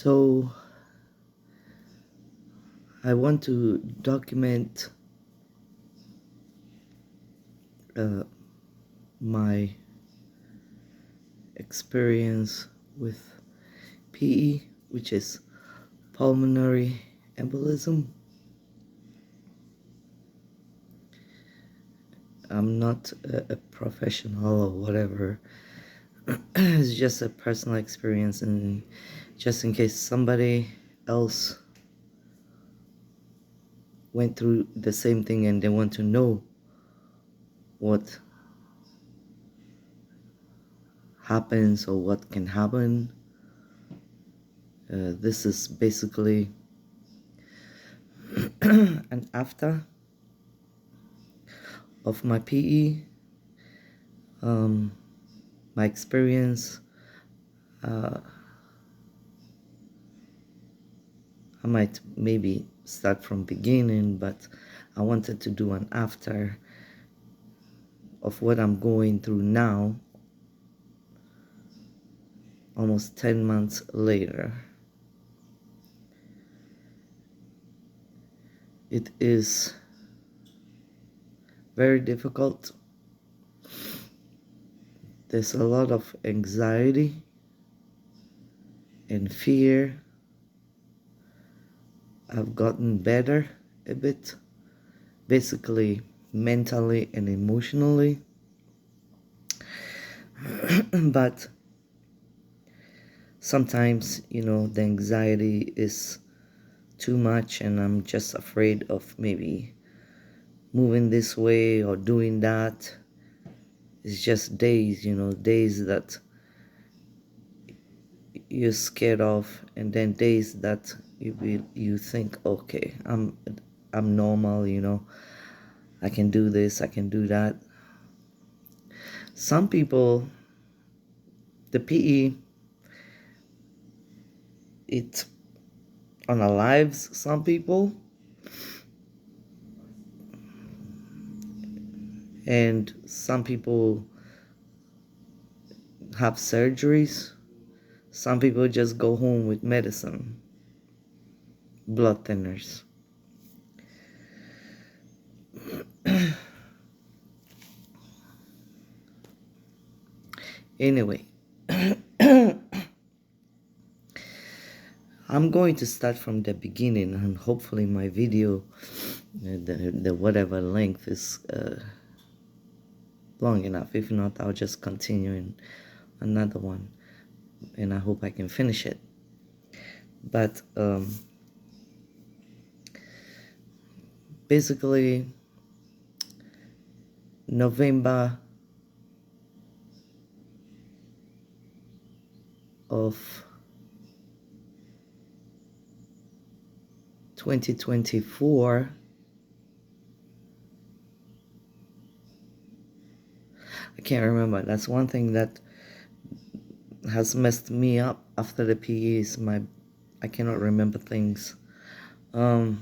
So I want to document my experience with PE, which is pulmonary embolism. I'm not a professional or whatever. It's just a personal experience, and just in case somebody else went through the same thing and they want to know what happens or what can happen. This is basically an after of my PE, my experience. I might maybe start from beginning, but I wanted to do an after of what I'm going through now, almost 10 months later. It is very difficult. There's a lot of anxiety and fear. I've gotten better a bit, basically mentally and emotionally. But sometimes, the anxiety is too much and I'm just afraid of maybe moving this way or doing that. It's just days, days that you're scared of, and then days that you think, okay, I'm normal, I can do this, I can do that. Some people, the PE, it unalives some people, and some people have surgeries. Some people just go home with medicine, blood thinners. Anyway, I'm going to start from the beginning, and hopefully my video, the whatever length is long enough. If not, I'll just continue in another one, and I hope I can finish it. But basically, November of 2024, I can't remember. That's one thing that has messed me up after the PE is I cannot remember things. I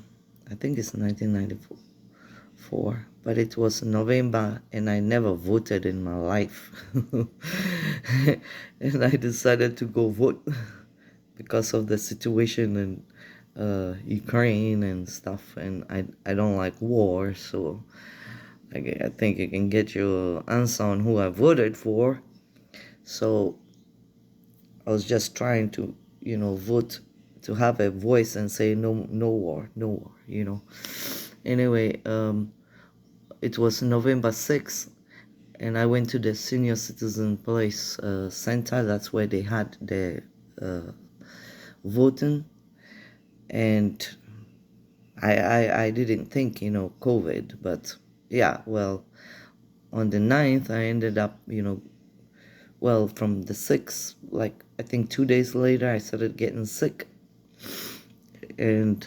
think it's 1994, but it was November and I never voted in my life. And I decided to go vote because of the situation in Ukraine and stuff, and I don't like war, so I think you can get your answer on who I voted for. So I was just trying to, vote to have a voice and say no war, no war, Anyway, it was November 6th, and I went to the senior citizen place center. That's where they had the voting, and I didn't think, COVID, but yeah, well, on the 9th, I ended up, from the 6th, like, I think 2 days later, I started getting sick, and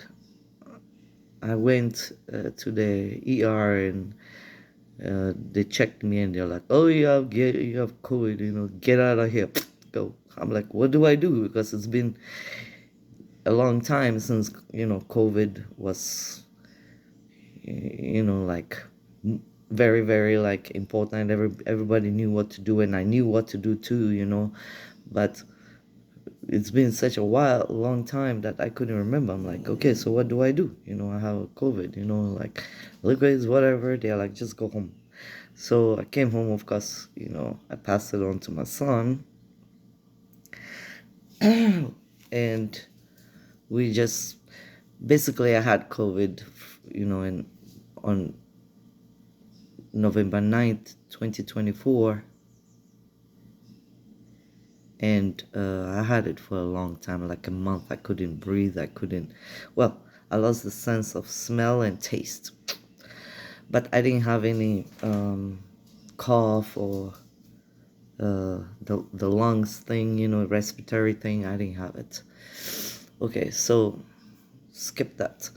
I went to the ER, and they checked me, and they're like, oh, you have COVID, get out of here, go. I'm like, what do I do? Because it's been a long time since, COVID was, like, very, very, like, important. Everybody knew what to do, and I knew what to do too, but it's been such a long time that I couldn't remember. I'm like, okay, so what do I do? I have COVID, like liquids, whatever. They're like, just go home. So I came home, of course, I passed it on to my son. And we just, basically, I had COVID, on November 9th, 2024. And I had it for a long time, like a month. I couldn't breathe. I lost the sense of smell and taste. But I didn't have any cough or the lungs thing, respiratory thing. I didn't have it. Okay, so skip that.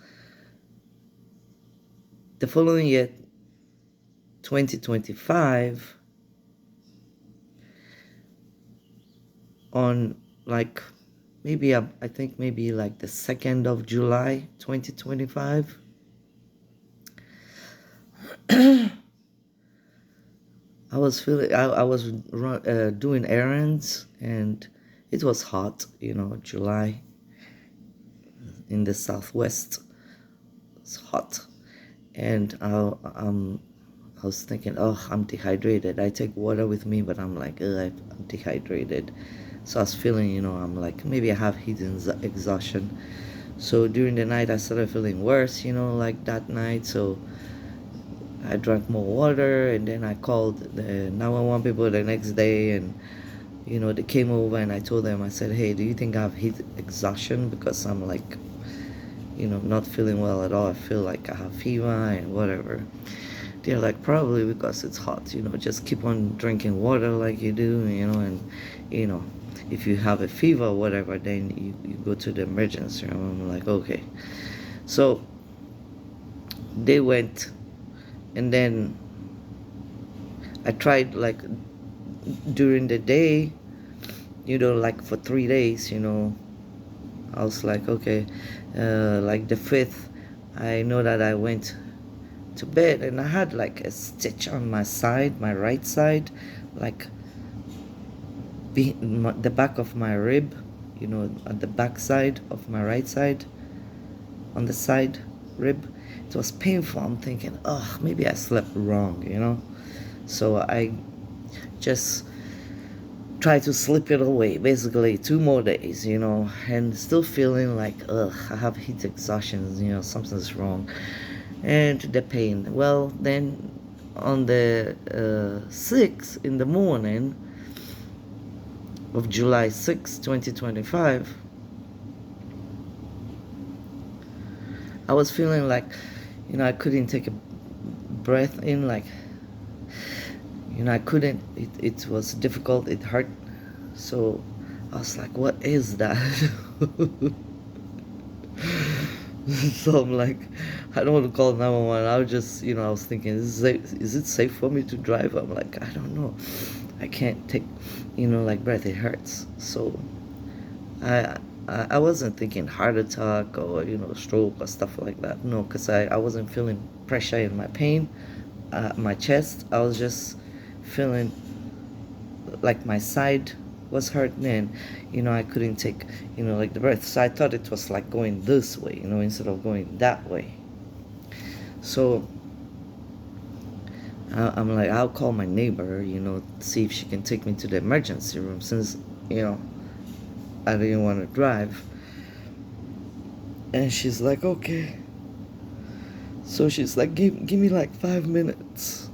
The following year, 2025, on like maybe I think maybe like the 2nd of July 2025, I was doing errands, and it was hot, July in the southwest. It's hot, and I was thinking, oh, I'm dehydrated. I take water with me, but I'm like, I'm dehydrated. So I was feeling, I'm like, maybe I have heat exhaustion. So during the night, I started feeling worse, like that night. So I drank more water, and then I called the 911 people the next day, and they came over, and I told them, I said, hey, do you think I have heat exhaustion? Because I'm like, not feeling well at all. I feel like I have fever and whatever. They're like, probably because it's hot, just keep on drinking water like you do, and if you have a fever or whatever, then you go to the emergency room. I'm like, okay. So they went, and then I tried, like, during the day, like for 3 days, I was like, okay, like the 5th, I know that I went to bed, and I had like a stitch on my side, my right side, like the back of my rib, at the back side of my right side, on the side rib. It was painful. I'm thinking, oh, maybe I slept wrong, so I just tried to slip it away, basically 2 more days, and still feeling like, ugh, I have heat exhaustion, something's wrong. And the pain. Well, then on the 6th in the morning of July 6, 2025, I was feeling like, I couldn't take a breath in, like, I couldn't, it was difficult, it hurt. So I was like, what is that? So I'm like, I don't want to call 911. I was just, I was thinking, is it safe for me to drive? I'm like, I don't know. I can't take, like, breath. It hurts. So I wasn't thinking heart attack or, stroke or stuff like that. No, because I wasn't feeling pressure in my pain, my chest. I was just feeling like my side was hurting, and I couldn't take like the breath. So I thought it was like going this way, instead of going that way. So I'm like, I'll call my neighbor, see if she can take me to the emergency room, since I didn't want to drive. And she's like, okay. So she's like, give me like 5 minutes.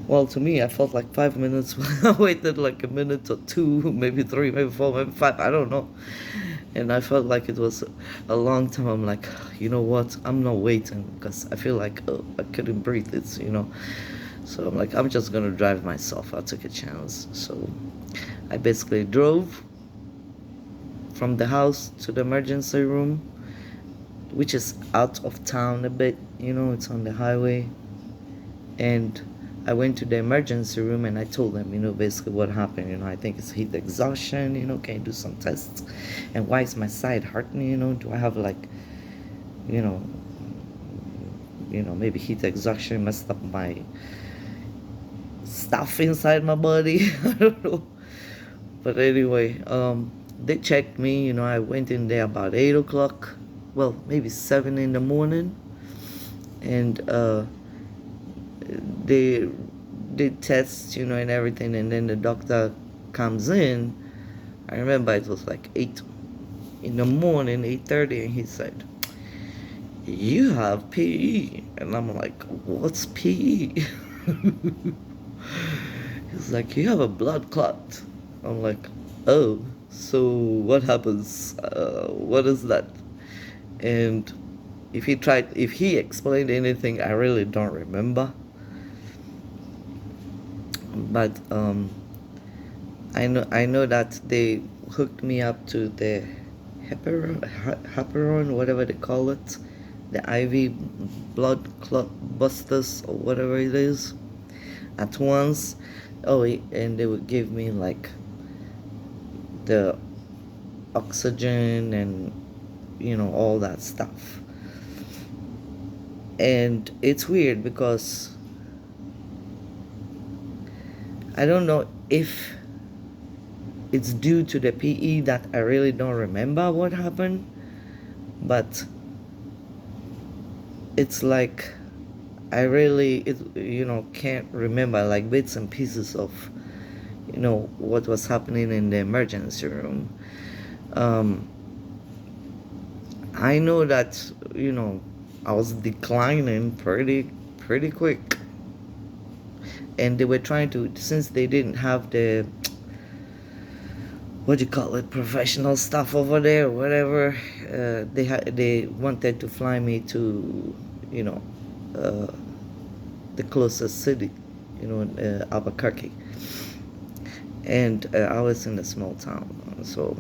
Well, to me, I felt like 5 minutes. I waited like a minute or 2, maybe 3, maybe 4, maybe 5, I don't know. And I felt like it was a long time. I'm like, you know what? I'm not waiting, because I feel like, oh, I couldn't breathe. It's, So I'm like, I'm just going to drive myself. I took a chance. So I basically drove from the house to the emergency room, which is out of town a bit, it's on the highway. And I went to the emergency room, and I told them, basically what happened. I think it's heat exhaustion, can you do some tests? And why is my side hurting, do I have like, maybe heat exhaustion messed up my stuff inside my body? I don't know. But anyway, they checked me. I went in there about 8 o'clock. Well, maybe 7 in the morning, and they did tests, and everything. And then the doctor comes in. I remember it was like 8 in the morning, 8:30, and he said, "You have PE," and I'm like, "What's PE?" He's like, "You have a blood clot." I'm like, "Oh, so what happens? What is that?" And if he explained anything, I really don't remember. But I know that they hooked me up to the heparin, whatever they call it, the IV blood clot busters or whatever it is, at once. Oh, and they would give me like the oxygen and all that stuff. And it's weird because I don't know if it's due to the PE that I really don't remember what happened, but it's like I really can't remember like bits and pieces of what was happening in the emergency room. I know that I was declining pretty quick, and they were trying to, since they didn't have the what do you call it, professional stuff over there, whatever. They wanted to fly me to uh, the closest city, Albuquerque, and I was in a small town, so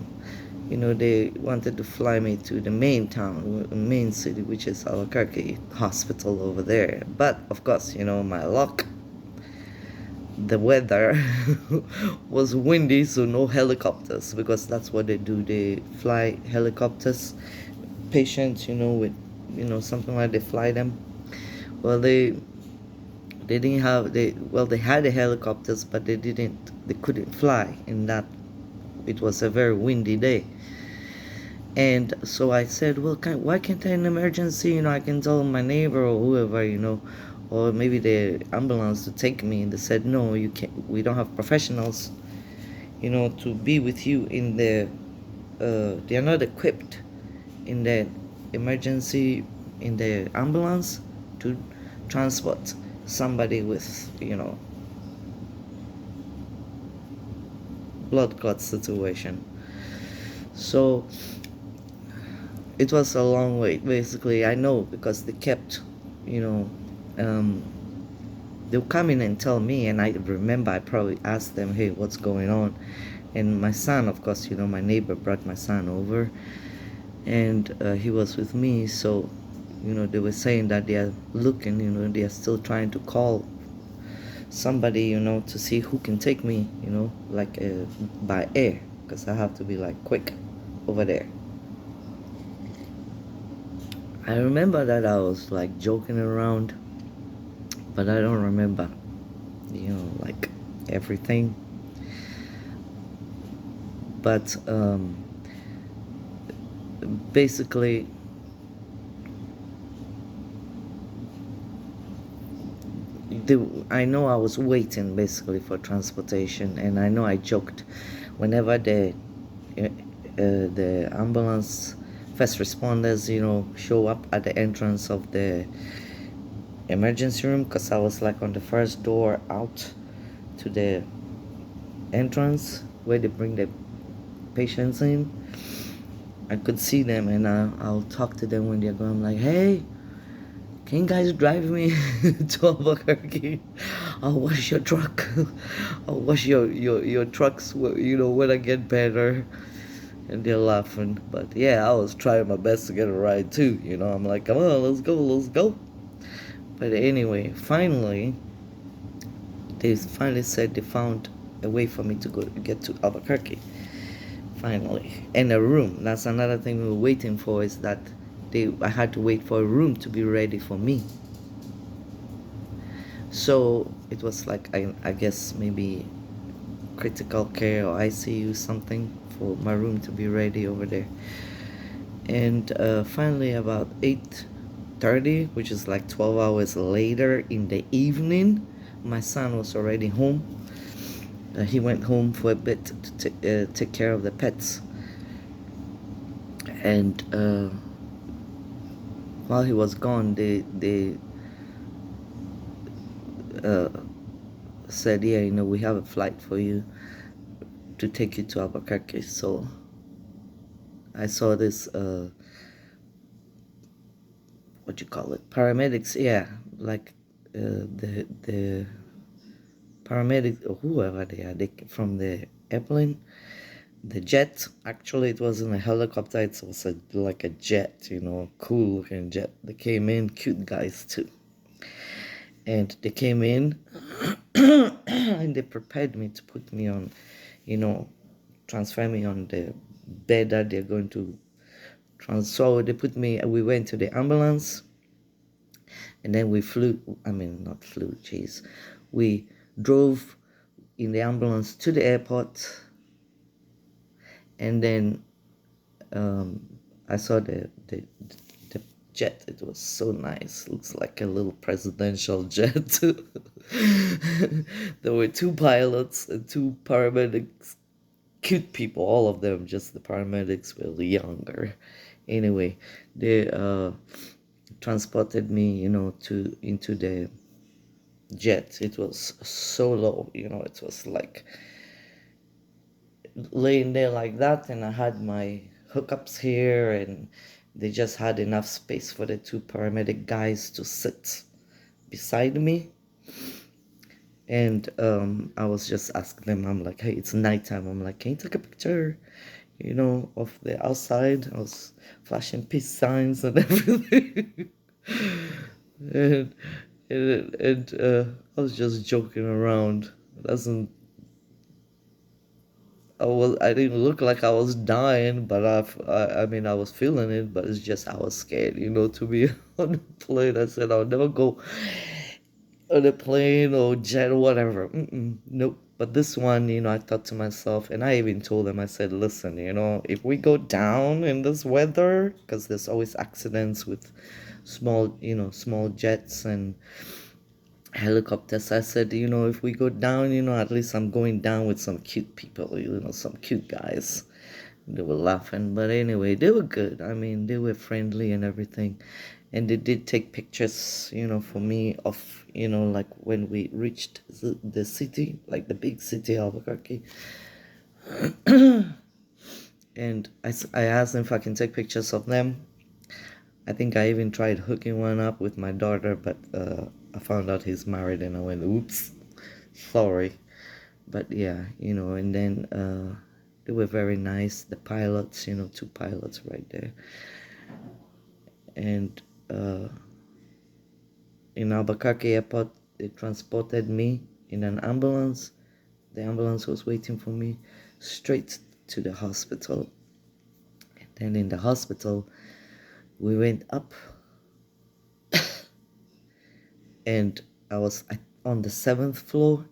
they wanted to fly me to the main town, main city, which is Albuquerque hospital over there. But of course, my luck, the weather was windy, so no helicopters, because that's what they do. They fly helicopters, patients, with, something like they fly them. Well, they didn't have, they had the helicopters, but they couldn't fly in that. It was a very windy day. And so I said, well, why can't I, in emergency, I can tell my neighbor or whoever, or maybe the ambulance to take me. And they said, no, you can't. We don't have professionals, to be with you in the. They are not equipped in the emergency, in the ambulance, to transport somebody with, blood clot situation. So it was a long wait. Basically, I know because they kept, they'll come in and tell me, and I remember I probably asked them, hey, what's going on? And my son, of course, my neighbor brought my son over, and he was with me. So they were saying that they are looking, they are still trying to call somebody, to see who can take me, like by air, because I have to be like quick over there. I remember that I was like joking around, but I don't remember, like everything. But basically, I know I was waiting basically for transportation, and I know I joked whenever the ambulance first responders, show up at the entrance of the emergency room, because I was like on the first door out to the entrance where they bring the patients in. I could see them, and I'll talk to them when they're going. I'm like, hey, can you guys drive me to Albuquerque? I'll wash your truck. I'll wash your trucks, when I get better. And they're laughing. But yeah, I was trying my best to get a ride too. I'm like, come on, let's go. But anyway, finally, they finally said they found a way for me to get to Albuquerque. Finally. And a room. That's another thing we were waiting for, is that I had to wait for a room to be ready for me. So it was like, I guess maybe critical care or ICU something for my room to be ready over there. And finally, about 8:30, which is like 12 hours later in the evening, my son was already home. He went home for a bit to take care of the pets. And while he was gone, they said, yeah, you know, we have a flight for you to take you to Albuquerque. So I saw this, what you call it, paramedics, yeah, like the paramedics or whoever they are, from the airplane, the jet. Actually, it wasn't a helicopter, it was like a jet, you know, cool looking jet. They came in, cute guys too. And they came in and they prepared me to put me on, you know, transfer me on the bed that they're going to so they put me, we went to the ambulance, and then we not flew, jeez. We drove in the ambulance to the airport, and then I saw the jet. It was so nice. Looks like a little presidential jet. There were two pilots and two paramedics, cute people, all of them. Just the paramedics were younger. Anyway, they transported me, you know, into the jet. It was so low, you know. It was like laying there like that, and I had my hookups here, and they just had enough space for the two paramedic guys to sit beside me. And I was just asking them, I'm like, hey, it's nighttime. I'm like, can you take a picture, you know, of the outside? I was flashing peace signs and everything. and I was just joking around. It doesn't I didn't look like I was dying, but I mean, I was feeling it, but it's just I was scared, you know, to be on the plane. I said I'll never go on a plane or jet or whatever. Nope. But this one, you know, I thought to myself, and I even told them, I said, listen, you know, if we go down in this weather, because there's always accidents with small jets and helicopters. I said, you know, if we go down, you know, at least I'm going down with some cute people, you know, some cute guys. They were laughing, but anyway, they were good. I mean, they were friendly and everything. And they did take pictures, you know, for me of, you know, like when we reached the city, like the big city, Albuquerque. And I asked them if I can take pictures of them. I think I even tried hooking one up with my daughter, but I found out he's married, and I went, oops, sorry. But yeah, you know, and then they were very nice. The pilots, you know, two pilots right there. And in Albuquerque airport, they transported me in an ambulance. The ambulance was waiting for me straight to the hospital. And then in the hospital, we went up, and I was on the 7th floor.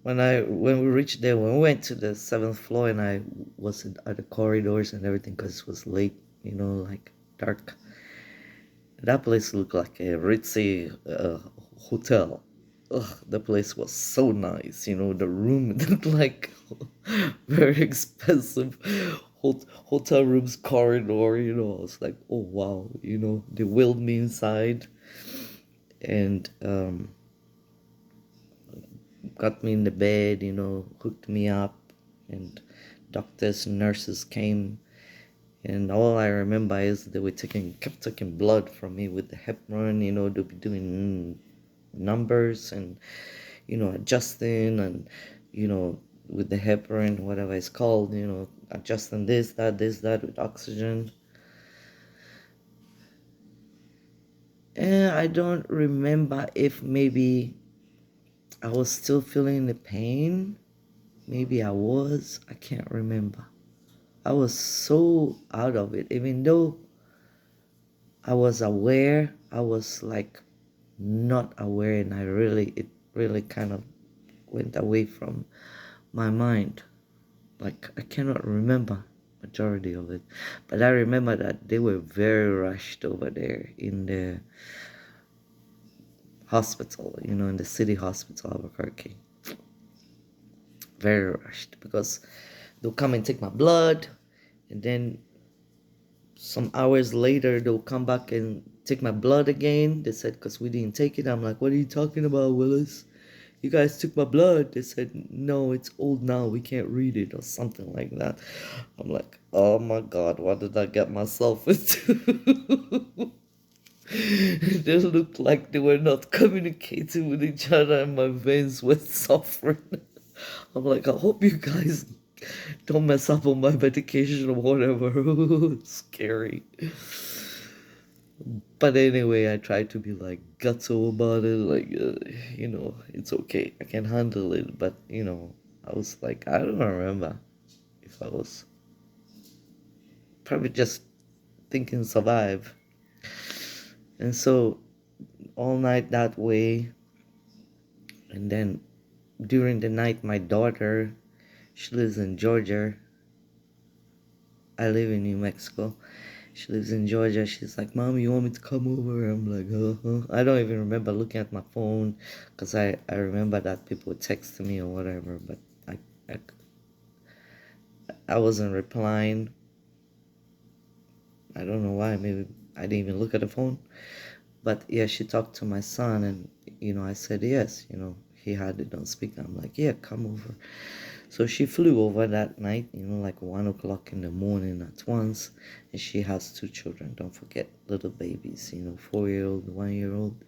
When we reached there, when we went to the 7th floor, and I was at the corridors and everything, because it was late, you know, like dark. That place looked like a ritzy hotel. Ugh, the place was so nice, you know. The room looked like very expensive hotel rooms corridor, you know. I was like, oh wow, you know. They wheeled me inside, and got me in the bed, you know, hooked me up, and doctors and nurses came, and all I remember is they were kept taking blood from me with the heparin, you know. They'll be doing numbers and, you know, adjusting, and, you know, with the heparin, whatever it's called, you know, adjusting this, that with oxygen. And I don't remember if maybe I was still feeling the pain. Maybe I was. I can't remember. I was so out of it. Even though I was aware, I was like not aware, and it really kind of went away from my mind. Like, I cannot remember majority of it, but I remember that they were very rushed over there in the hospital, in the city hospital, Albuquerque. Very rushed because they'll come and take my blood, and then some hours later they'll come back and take my blood again. They said, because we didn't take it. I'm like, what are you talking about, Willis? You guys took my blood. They said, no, it's old now, we can't read it, or something like that. I'm like, oh my god, what did I get myself into? They looked like they were not communicating with each other, and my veins were suffering. I'm like, I hope you guys don't mess up on my medication or whatever. It's scary. But anyway, I tried to be like gutso about it, like, it's okay, I can handle it. But I was like, I don't remember if I was probably just thinking survive. And so all night that way, and then during the night, my daughter, she lives in Georgia, I live in New Mexico. She lives in Georgia. She's like, Mom, you want me to come over? I'm like, I don't even remember looking at my phone, because I remember that people would text me or whatever, but I, I wasn't replying. I don't know why. Maybe I didn't even look at the phone. But yeah, she talked to my son, and I said yes. He had it on speaker. I'm like, yeah, come over. So she flew over that night, like 1 o'clock in the morning at once. And she has 2 children. Don't forget, little babies, 4-year-old, 1-year-old.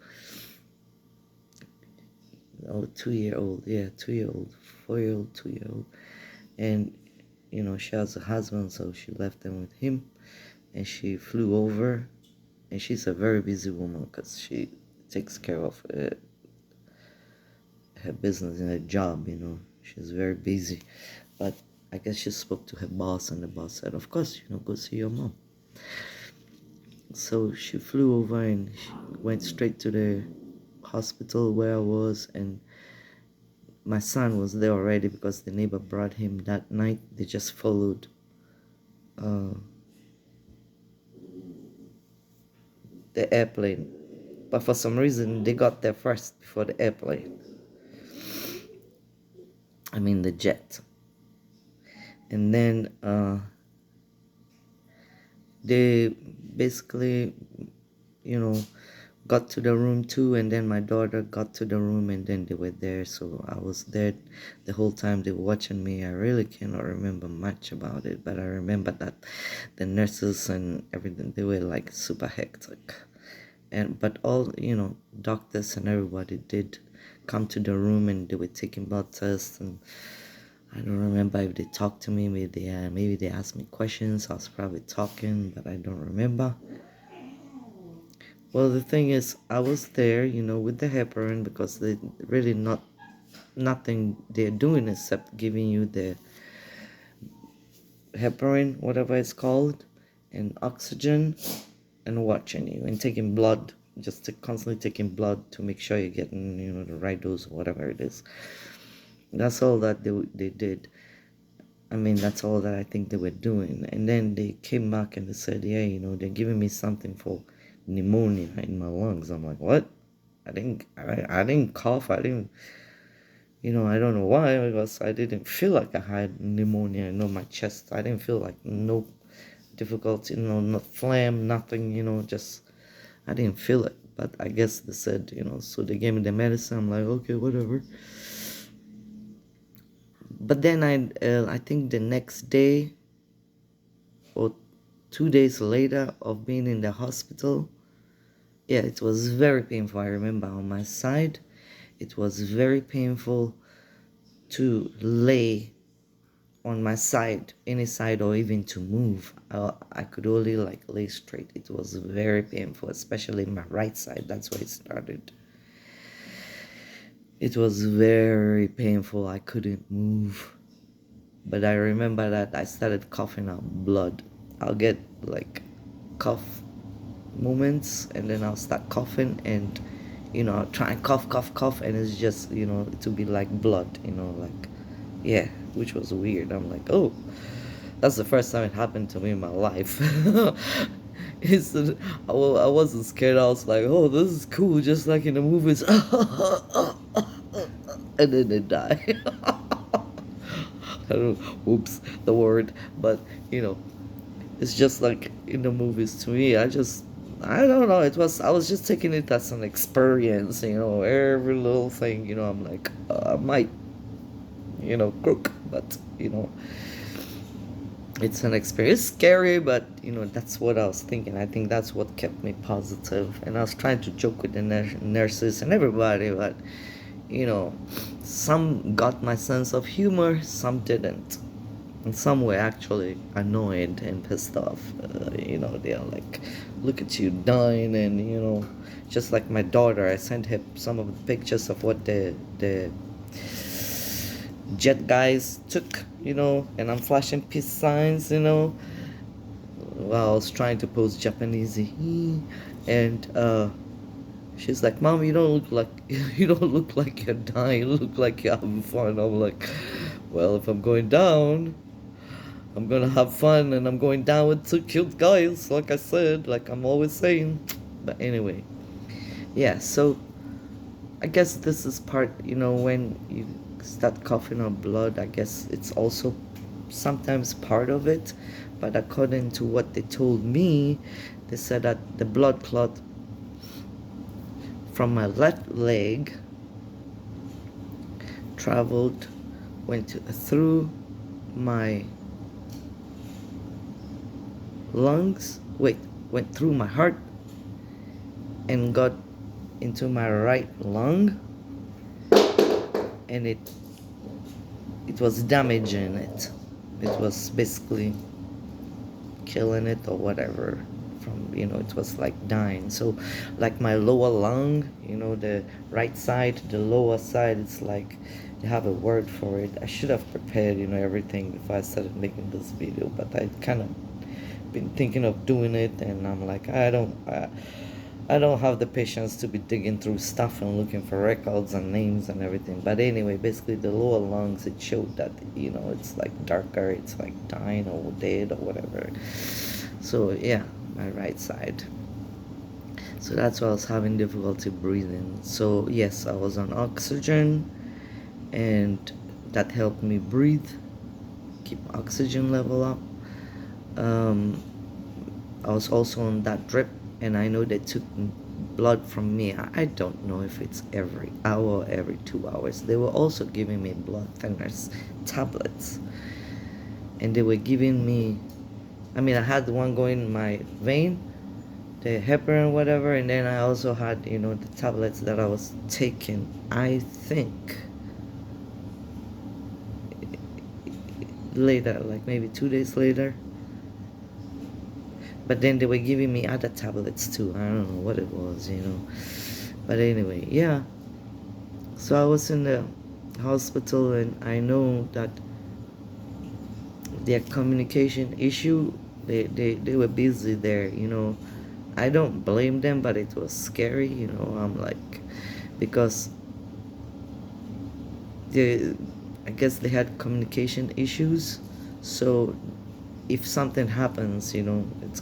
Oh, 2-year-old, yeah, 2-year-old, 4-year-old, 2-year-old. And, she has a husband, so she left them with him. And she flew over. And she's a very busy woman, because she takes care of her business and her job, She's very busy. But I guess she spoke to her boss, and the boss said, of course, go see your mom. So she flew over, and she went straight to the hospital where I was, and my son was there already because the neighbor brought him that night. They just followed the airplane. But for some reason, they got there first before the airplane. I mean, the jet. And then they basically, got to the room too, and then my daughter got to the room, and then they were there. So I was there the whole time they were watching me. I really cannot remember much about it, but I remember that the nurses and everything, they were like super hectic. But all, doctors and everybody did come to the room, and they were taking blood tests, and I don't remember if they talked to me. Maybe they asked me questions. I was probably talking, but I don't remember. Well, the thing is, I was there, with the heparin, because they really nothing they're doing except giving you the heparin, whatever it's called, and oxygen, and watching you and taking blood, just constantly taking blood to make sure you're getting, the right dose, or whatever it is. That's all that they did. I mean, that's all that I think they were doing. And then they came back and they said, yeah, they're giving me something for pneumonia in my lungs. I'm like, what? I didn't cough. I didn't, I don't know why, because I didn't feel like I had pneumonia. My chest, I didn't feel like no difficulty, not phlegm, nothing, just, I didn't feel it. But I guess they said, so they gave me the medicine. I'm like, okay, whatever. But then I think the next day or 2 days later of being in the hospital, yeah, it was very painful. I remember on my side, it was very painful to lay on my side, any side, or even to move. I could only like lay straight. It was very painful, especially my right side. That's where it started. It was very painful. I couldn't move. But I remember that I started coughing out blood. I'll get like cough moments, and then I'll start coughing, and I'll try and cough, and it's just, it will be like blood, like Yeah, which was weird. I'm like, oh, that's the first time it happened to me in my life. It's, I wasn't scared. I was like, oh, this is cool, just like in the movies. And then they die. I don't know, oops, the word, but you know, it's just like in the movies to me. I don't know. I was just taking it as an experience, every little thing, I'm like, I might, crook, but, it's an experience. It's scary, but, that's what I was thinking. I think that's what kept me positive. And I was trying to joke with the nurses and everybody, but, you know, some got my sense of humor, some didn't. And some were actually annoyed and pissed off. They're like, look at you dying, and, just like my daughter, I sent her some of the pictures of what the jet guys took, and I'm flashing peace signs, while I was trying to post Japanese. And she's like, Mom, you don't look like you don't look like you're dying. You look like you're having fun. I'm like, well, if I'm going down, I'm gonna have fun, and I'm going down with two cute guys, like I said, like I'm always saying. But anyway, yeah. So I guess this is part, when you start coughing up blood. I guess it's also sometimes part of it. But according to what they told me, they said that the blood clot from my left leg traveled, went through my lungs, went through my heart and got into my right lung, and it was damaging it. It was basically killing it or whatever. It was like dying. So like my lower lung, the right side, the lower side, it's like they have a word for it. I should have prepared, everything before I started making this video, but I kind of been thinking of doing it, and I'm like, I don't have the patience to be digging through stuff and looking for records and names and everything. But anyway, basically the lower lungs, it showed that, it's like darker, it's like dying or dead or whatever. So yeah, my right side. So that's why I was having difficulty breathing. So yes, I was on oxygen, and that helped me breathe, keep oxygen level up. I was also on that drip, and I know they took blood from me. I don't know if it's every hour or every 2 hours. They were also giving me blood thinners tablets, and they were giving me, I had one going in my vein, the heparin whatever, and then I also had, the tablets that I was taking, I think later, like maybe 2 days later. But then they were giving me other tablets too. I don't know what it was, But anyway, yeah. So I was in the hospital, and I know that their communication issue, they were busy there, I don't blame them, but it was scary, I'm like, because I guess they had communication issues. So if something happens, it's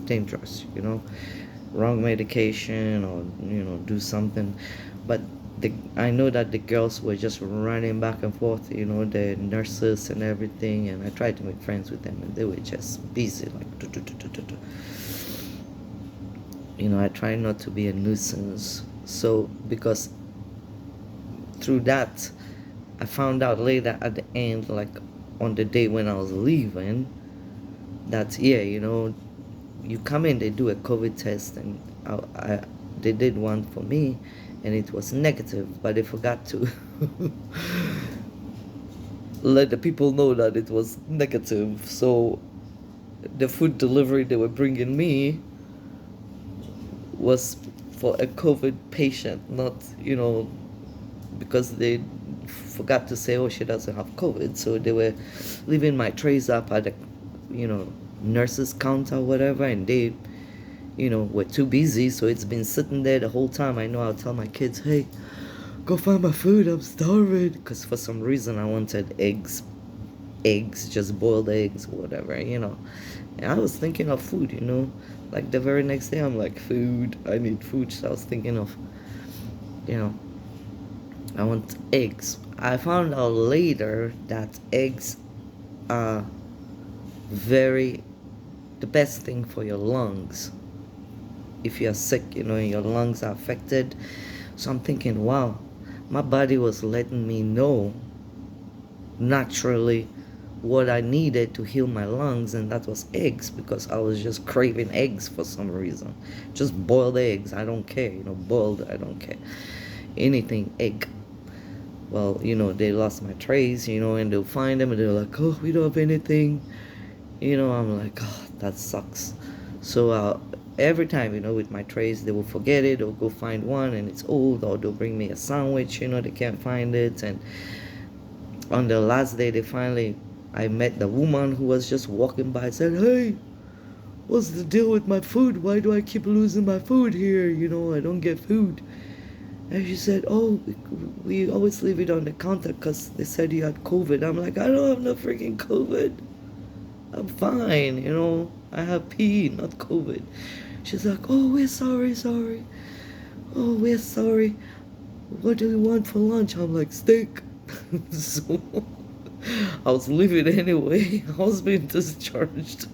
dangerous, wrong medication, or do something. But I know that the girls were just running back and forth, the nurses and everything, and I tried to make friends with them, and they were just busy, like I try not to be a nuisance. So because through that, I found out later at the end, like on the day when I was leaving, that you come in, they do a COVID test, and they did one for me, and it was negative, but they forgot to let the people know that it was negative. So the food delivery they were bringing me was for a COVID patient, not, because they forgot to say, oh, she doesn't have COVID. So they were leaving my trays up at the, nurse's counter or whatever, and they, were too busy. So it's been sitting there the whole time. I know I'll tell my kids, hey, go find my food, I'm starving. Because for some reason I wanted eggs, just boiled eggs or whatever, And I was thinking of food, Like the very next day, I'm like, food, I need food. So I was thinking of, you know, I want eggs. I found out later that eggs are very, the best thing for your lungs. If you're sick, your lungs are affected. So I'm thinking, wow, my body was letting me know naturally what I needed to heal my lungs, and that was eggs, because I was just craving eggs for some reason. Just boiled eggs, I don't care, boiled, I don't care. Anything egg. Well, they lost my trays, and they'll find them and they're like, oh, we don't have anything. I'm like, oh, that sucks. So every time, with my trays, they will forget it or go find one and it's old, or they'll bring me a sandwich, they can't find it. And on the last day, I met the woman who was just walking by and said, hey, what's the deal with my food? Why do I keep losing my food here? I don't get food. And she said, oh, we always leave it on the counter because they said you had COVID. I'm like, I don't have no freaking COVID. I'm fine, I have PE, not COVID. She's like, oh, we're sorry. Oh, we're sorry. What do you want for lunch? I'm like, steak. So I was leaving anyway. I was being discharged.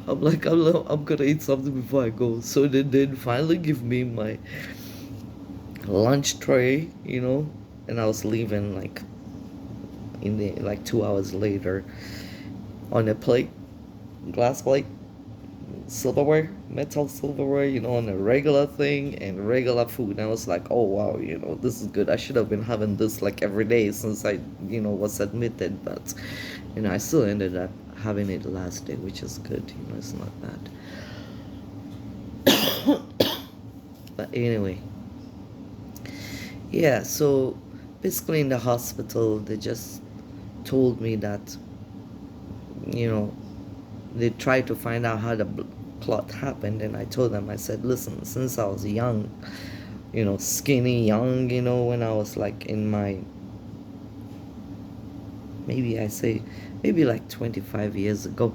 I'm like, I'm gonna eat something before I go. So they did finally give me my lunch tray, and I was leaving like 2 hours later on a plate, glass plate, silverware, metal silverware, on a regular thing and regular food. And I was like, oh wow, this is good. I should have been having this like every day since I, was admitted. But, I still ended up having it last day, which is good. It's not bad. But anyway, yeah. So basically, in the hospital, they just told me that, they tried to find out how the clot happened, and I told them, I said, listen, since I was young, skinny young, when I was like in my, maybe like 25 years ago,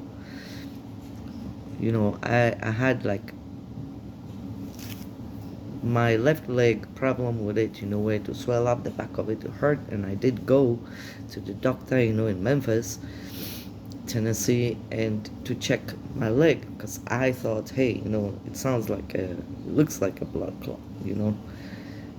I had like my left leg problem with it, where to swell up, the back of it to hurt, and I did go to the doctor, in Memphis, Tennessee, and to check my leg, because I thought, hey, it looks like a blood clot.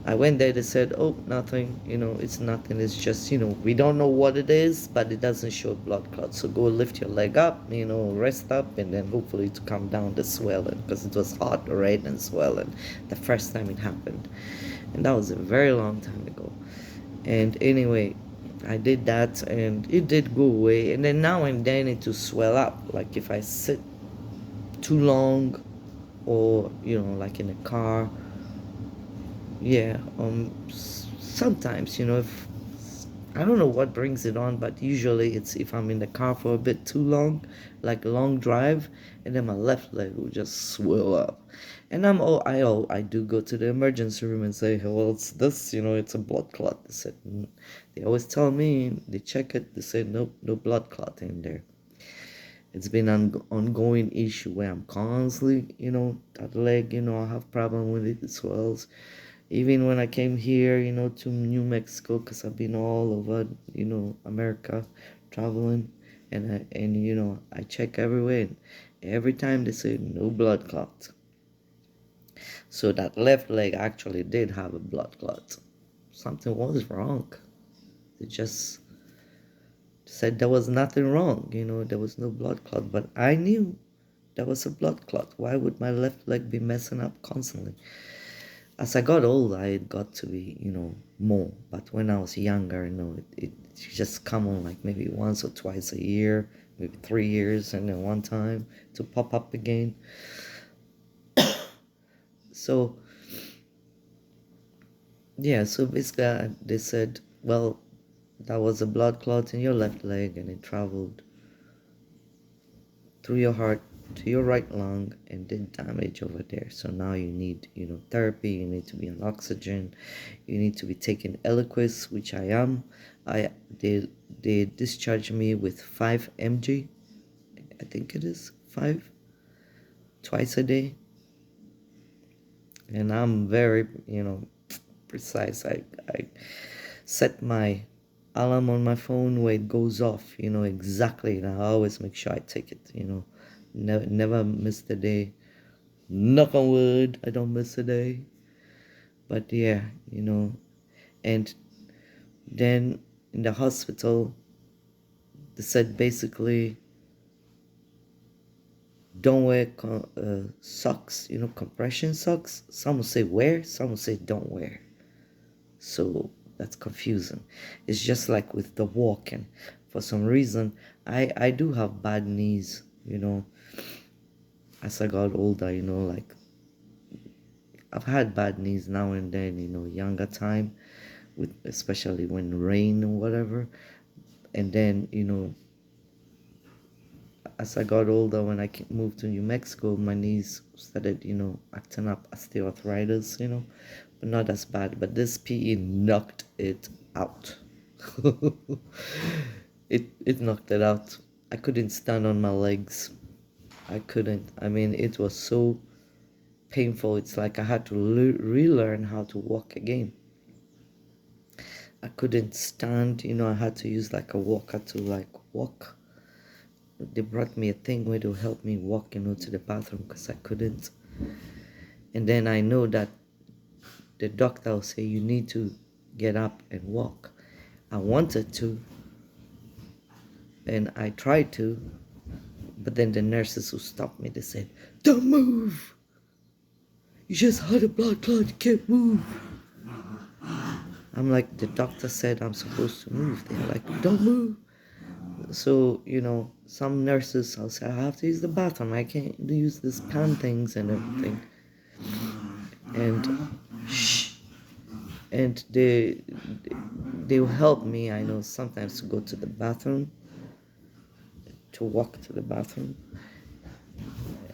I went there, they said, oh, nothing, it's nothing, it's just, we don't know what it is, but it doesn't show blood clot, so go lift your leg up, rest up, and then hopefully to calm down the swelling, because it was hot, red, and swelling the first time it happened, and that was a very long time ago. And anyway, I did that, and it did go away, and then now and then it to swell up, like if I sit too long, or like in a car. Yeah, sometimes, if I don't know what brings it on, but usually it's if I'm in the car for a bit too long, like a long drive, and then my left leg will just swell up. And I do go to the emergency room and say, well, it's this, it's a blood clot. They said, they always tell me, they check it, they say, nope, no blood clot in there. It's been an ongoing issue where I'm constantly, that leg, I have problem with it, it swells. Even when I came here, to New Mexico, because I've been all over, America, traveling, and I check everywhere, and every time they say no blood clot. So that left leg actually did have a blood clot. Something was wrong. They just said there was nothing wrong, there was no blood clot, but I knew there was a blood clot. Why would my left leg be messing up constantly? As I got older, it got to be, more. But when I was younger, it just come on like maybe once or twice a year, maybe 3 years, and then one time to pop up again. So, yeah, so basically they said, well, that was a blood clot in your left leg, and it traveled through your heart to your right lung and did damage over there. So now you need, therapy. You need to be on oxygen. You need to be taking Eliquis, which I am. They discharged me with 5 mg. I think it is 5, twice a day. And I'm very, precise. I set my alarm on my phone where it goes off, exactly. And I always make sure I take it, never miss the day. Knock on wood, I don't miss a day. But yeah, and then in the hospital, they said basically don't wear socks, compression socks. Some will say wear, some will say don't wear. So that's confusing. It's just like with the walking. For some reason, I do have bad knees, as I got older, like I've had bad knees now and then, younger time, with especially when rain or whatever. And then, as I got older, when I moved to New Mexico, my knees started, acting up osteoarthritis, but not as bad. But this PE knocked it out. It knocked it out. I couldn't stand on my legs. I couldn't. I mean, it was so painful. It's like I had to relearn how to walk again. I couldn't stand, I had to use like a walker to like walk. They brought me a thing where to help me walk, to the bathroom because I couldn't. And then I know that the doctor will say, you need to get up and walk. I wanted to, and I tried to, but then the nurses who stopped me, they said, don't move. You just had a blood clot, you can't move. I'm like, the doctor said I'm supposed to move. They're like, don't move. So, some nurses, I'll say, I have to use the bathroom. I can't use these pan things and everything. And they'll help me, I know, sometimes to go to the bathroom, to walk to the bathroom.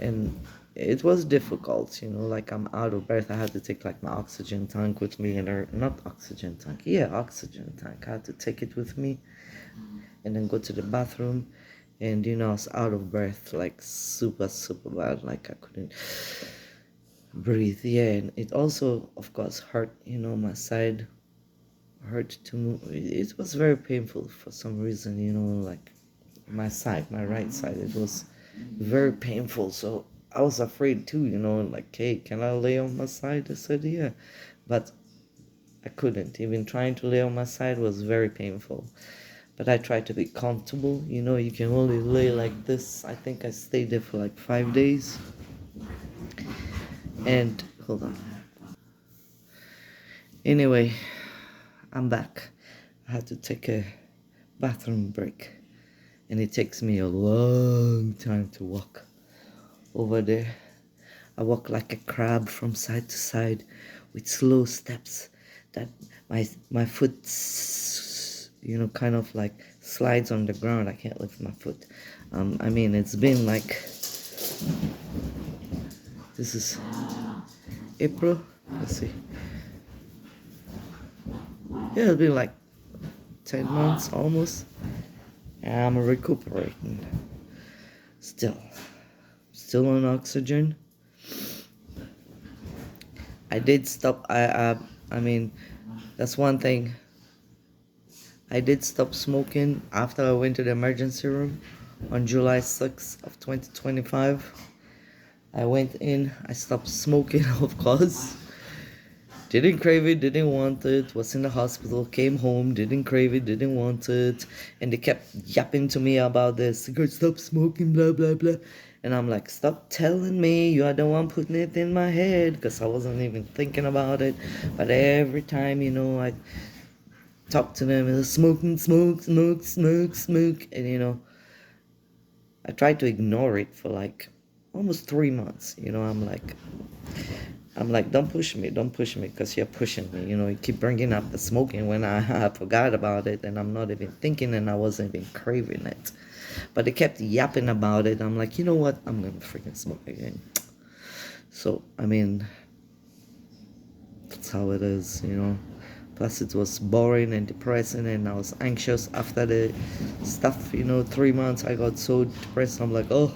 And it was difficult, like I'm out of breath. I had to take like my oxygen tank with me, not oxygen tank, oxygen tank. I had to take it with me and then go to the bathroom. And, I was out of breath, like super, super bad. Like I couldn't breathe. Yeah, and it also, of course, hurt, my side hurt to move. It was very painful for some reason, like my right side. It was very painful. So I was afraid too, like, hey, can I lay on my side? I said, yeah. But I couldn't. Even trying to lay on my side was very painful. But I tried to be comfortable. You can only lay like this. I think I stayed there for like 5 days. And, hold on. Anyway, I'm back. I had to take a bathroom break. And it takes me a long time to walk over there. I walk like a crab from side to side with slow steps that my foot, kind of like slides on the ground. I can't lift my foot. I mean, it's been like, this is April. Let's see. Yeah, it's been like 10 months almost. And I'm recuperating. Still on oxygen. I did stop. I mean, that's one thing. I did stop smoking after I went to the emergency room on July 6th of 2025. I went in, I stopped smoking, of course. Didn't crave it, didn't want it, was in the hospital, came home, didn't crave it, didn't want it. And they kept yapping to me about this, stop smoking, blah, blah, blah. And I'm like, stop telling me, you are the one putting it in my head, because I wasn't even thinking about it. But every time, I talk to them, and smoking, smoke. And, I tried to ignore it for like almost 3 months. I'm like, don't push me, because you're pushing me. You keep bringing up the smoking when I forgot about it, and I'm not even thinking, and I wasn't even craving it. But they kept yapping about it. I'm like, you know what? I'm gonna freaking smoke again. So I mean, that's how it is, you know. Plus it was boring and depressing, and I was anxious after the stuff, you know. 3 months I got so depressed. I'm like, oh,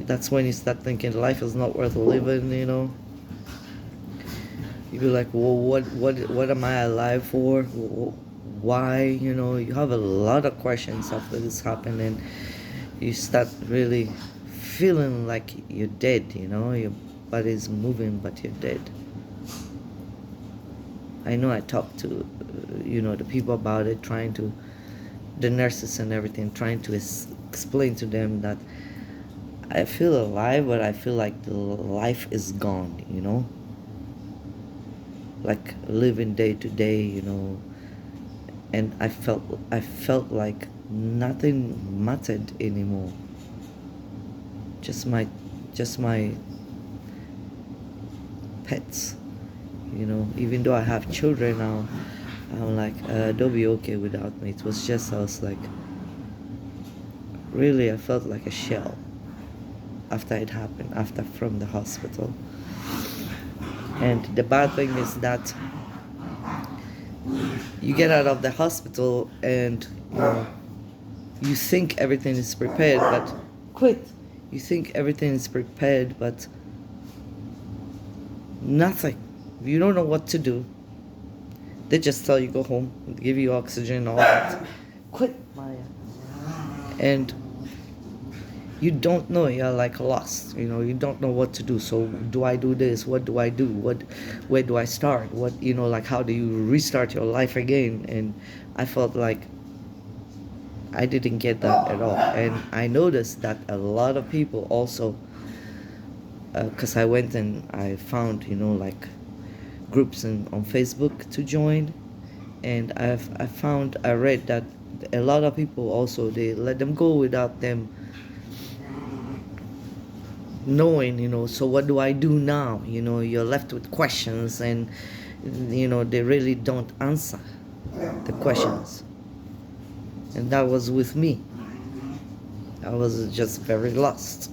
that's when you start thinking life is not worth living, you know. You be like, well, what am I alive for? Why? You know, you have a lot of questions after this happened, and you start really feeling like you're dead, you know. Your body's moving, but you're dead. I know I talked to, you know, the people about it, the nurses and everything, trying to explain to them that I feel alive, but I feel like the life is gone, you know. Like living day to day, you know. And I felt like nothing mattered anymore. Just my pets, you know. Even though I have children now, I'm like, they'll be okay without me. It was just, I was like, really, I felt like a shell after it happened, after from the hospital. And the bad thing is that you get out of the hospital and, you know, you think everything is prepared, but you think everything is prepared, but nothing. You don't know what to do. They just tell you go home, give you oxygen, all that. Quit, Maya. And you don't know, you're like lost, you know. You don't know what to do. So do I do this? What do I do? Where do I start? What, you know, like, how do you restart your life again? And I felt like I didn't get that at all. And I noticed that a lot of people also, because I went and I found, you know, like groups on Facebook to join, and I read that a lot of people also, they let them go without them knowing, you know. So what do I do now? You know, you're left with questions, and, you know, they really don't answer the questions. And that was with me. I was just very lost.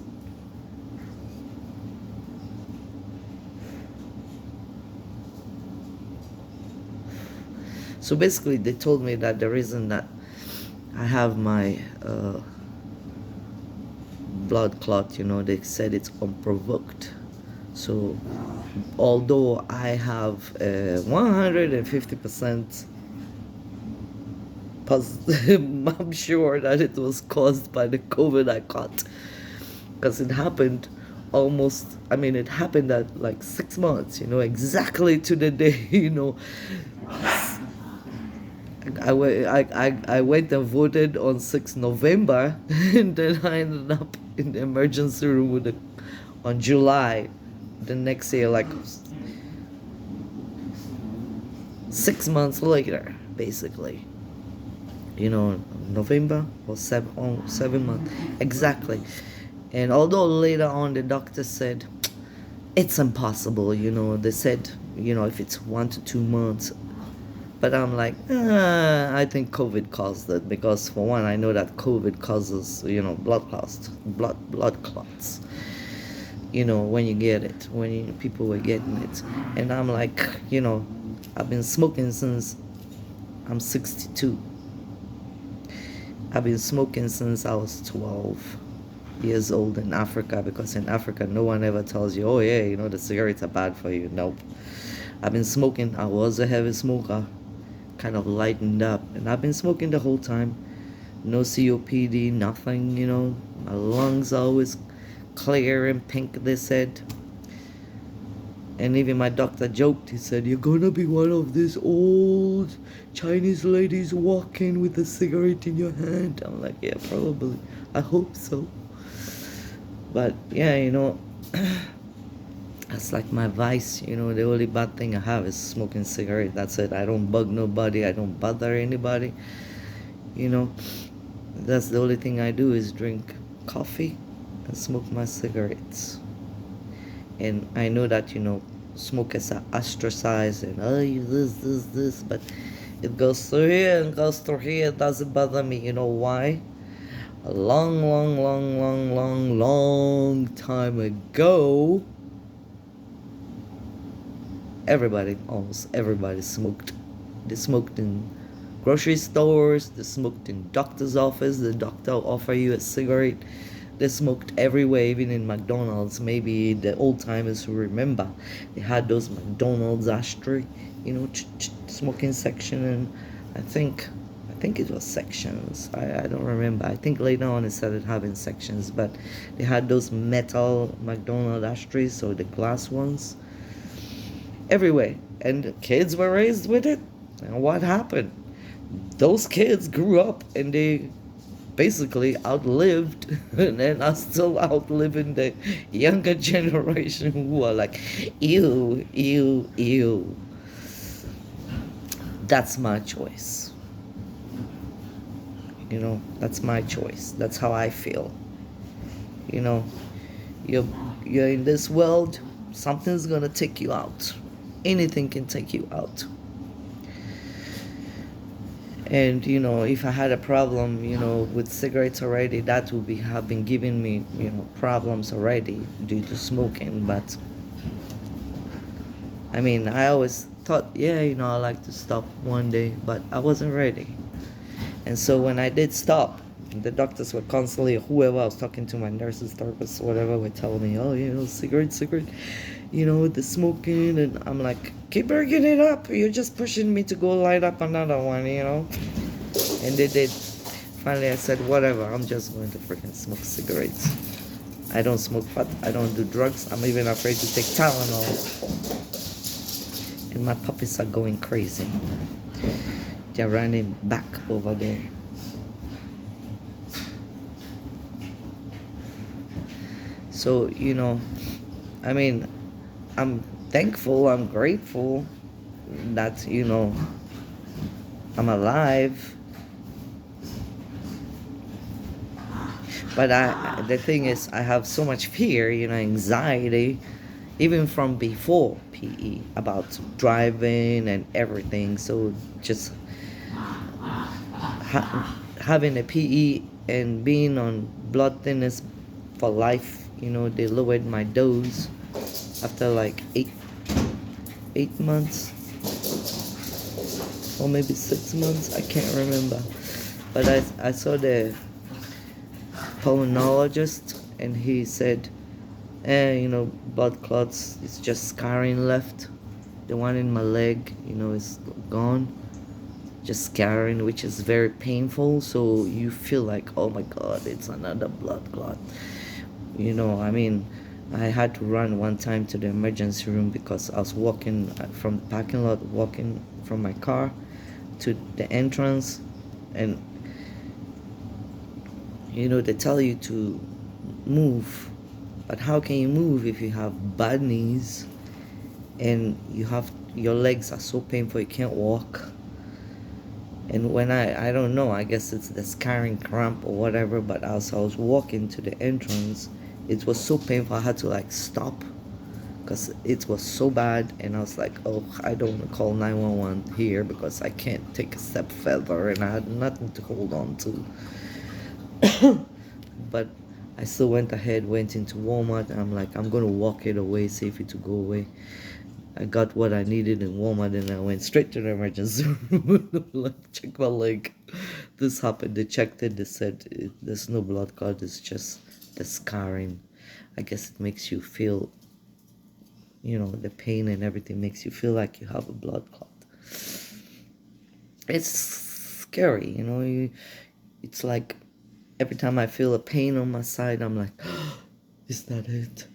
So basically, they told me that the reason that I have my blood clot, you know, they said it's unprovoked. So although I have 150% positive, I'm sure that it was caused by the COVID I caught, because it happened it happened at like 6 months, you know, exactly to the day, you know. I went and voted on 6 November, and then I ended up in the emergency room on July, the next year, like 6 months later, basically. You know, November or 7 months, exactly. And although later on the doctor said, it's impossible, you know, they said, you know, if it's 1 to 2 months. But I'm like, I think COVID caused it, because for one, I know that COVID causes, you know, blood clots, you know, when you get it, people were getting it. And I'm like, you know, I've been smoking since I'm 62. I've been smoking since I was 12 years old in Africa, because in Africa, no one ever tells you, oh yeah, you know, the cigarettes are bad for you. Nope. I've been smoking. I was a heavy smoker, kind of lightened up, and I've been smoking the whole time. No COPD, nothing, you know. My lungs are always clear and pink, they said. And even my doctor joked. He said, you're gonna be one of these old Chinese ladies walking with a cigarette in your hand. I'm like, yeah, probably. I hope so. But yeah, you know, that's like my vice, you know. The only bad thing I have is smoking cigarette. That's it. I don't bug nobody. I don't bother anybody. You know, that's the only thing I do is drink coffee and smoke my cigarettes. And I know that, you know, smokers are ostracized and, oh, you this, but it goes through here and goes through here. It doesn't bother me. You know why? a long time ago, almost everybody smoked. They smoked in grocery stores, they smoked in doctor's office, the doctor offer you a cigarette. They smoked everywhere, even in McDonald's. Maybe the old timers who remember, they had those McDonald's ashtray, smoking section, and I think it was sections. I don't remember. I think later on it started having sections, but they had those metal McDonald's ashtrays, so the glass ones, everywhere. And kids were raised with it. And what happened? Those kids grew up and they basically outlived and are still outliving the younger generation who are like, ew, ew, ew. That's my choice. That's my choice. That's how I feel. You're in this world, something's gonna take you out. Anything can take you out. And if I had a problem with cigarettes already, that would have been giving me problems already due to smoking. But I always thought, I'd like to stop one day, but I wasn't ready. And so when I did stop, the doctors were constantly, whoever I was talking to, my nurses, therapists, whatever, were telling me, cigarette, the smoking. And I'm like, keep bringing it up. You're just pushing me to go light up another one, And they did. Finally, I said, whatever, I'm just going to freaking smoke cigarettes. I don't smoke pot. I don't do drugs. I'm even afraid to take Tylenol. And my puppies are going crazy. They're running back over there. So, I'm thankful, I'm grateful that, I'm alive. But the thing is, I have so much fear, anxiety, even from before PE, about driving and everything. So just having a PE and being on blood thinners for life, they lowered my dose after like 8 months or maybe 6 months, I can't remember. But I saw the pulmonologist and he said, blood clots, it's just scarring left. The one in my leg, is gone, just scarring, which is very painful. So you feel like, oh my God, it's another blood clot. I had to run one time to the emergency room because I was walking from the parking lot, walking from my car to the entrance, and they tell you to move, but how can you move if you have bad knees and your legs are so painful you can't walk? And when I don't know, I guess it's the scarring cramp or whatever, but as I was walking to the entrance, it was so painful I had to stop because it was so bad. And I was like, oh, I don't want to call 911 here because I can't take a step further, and I had nothing to hold on to. But I still went into Walmart, and I'm like, I'm gonna walk it away, save it to go away. I got what I needed in Walmart, and I went straight to the emergency room. Check my leg. This happened. They checked it. They said there's no blood clot. It's just the scarring. I guess it makes you feel, the pain and everything makes you feel like you have a blood clot. It's scary, it's like every time I feel a pain on my side, I'm like, oh, is that it?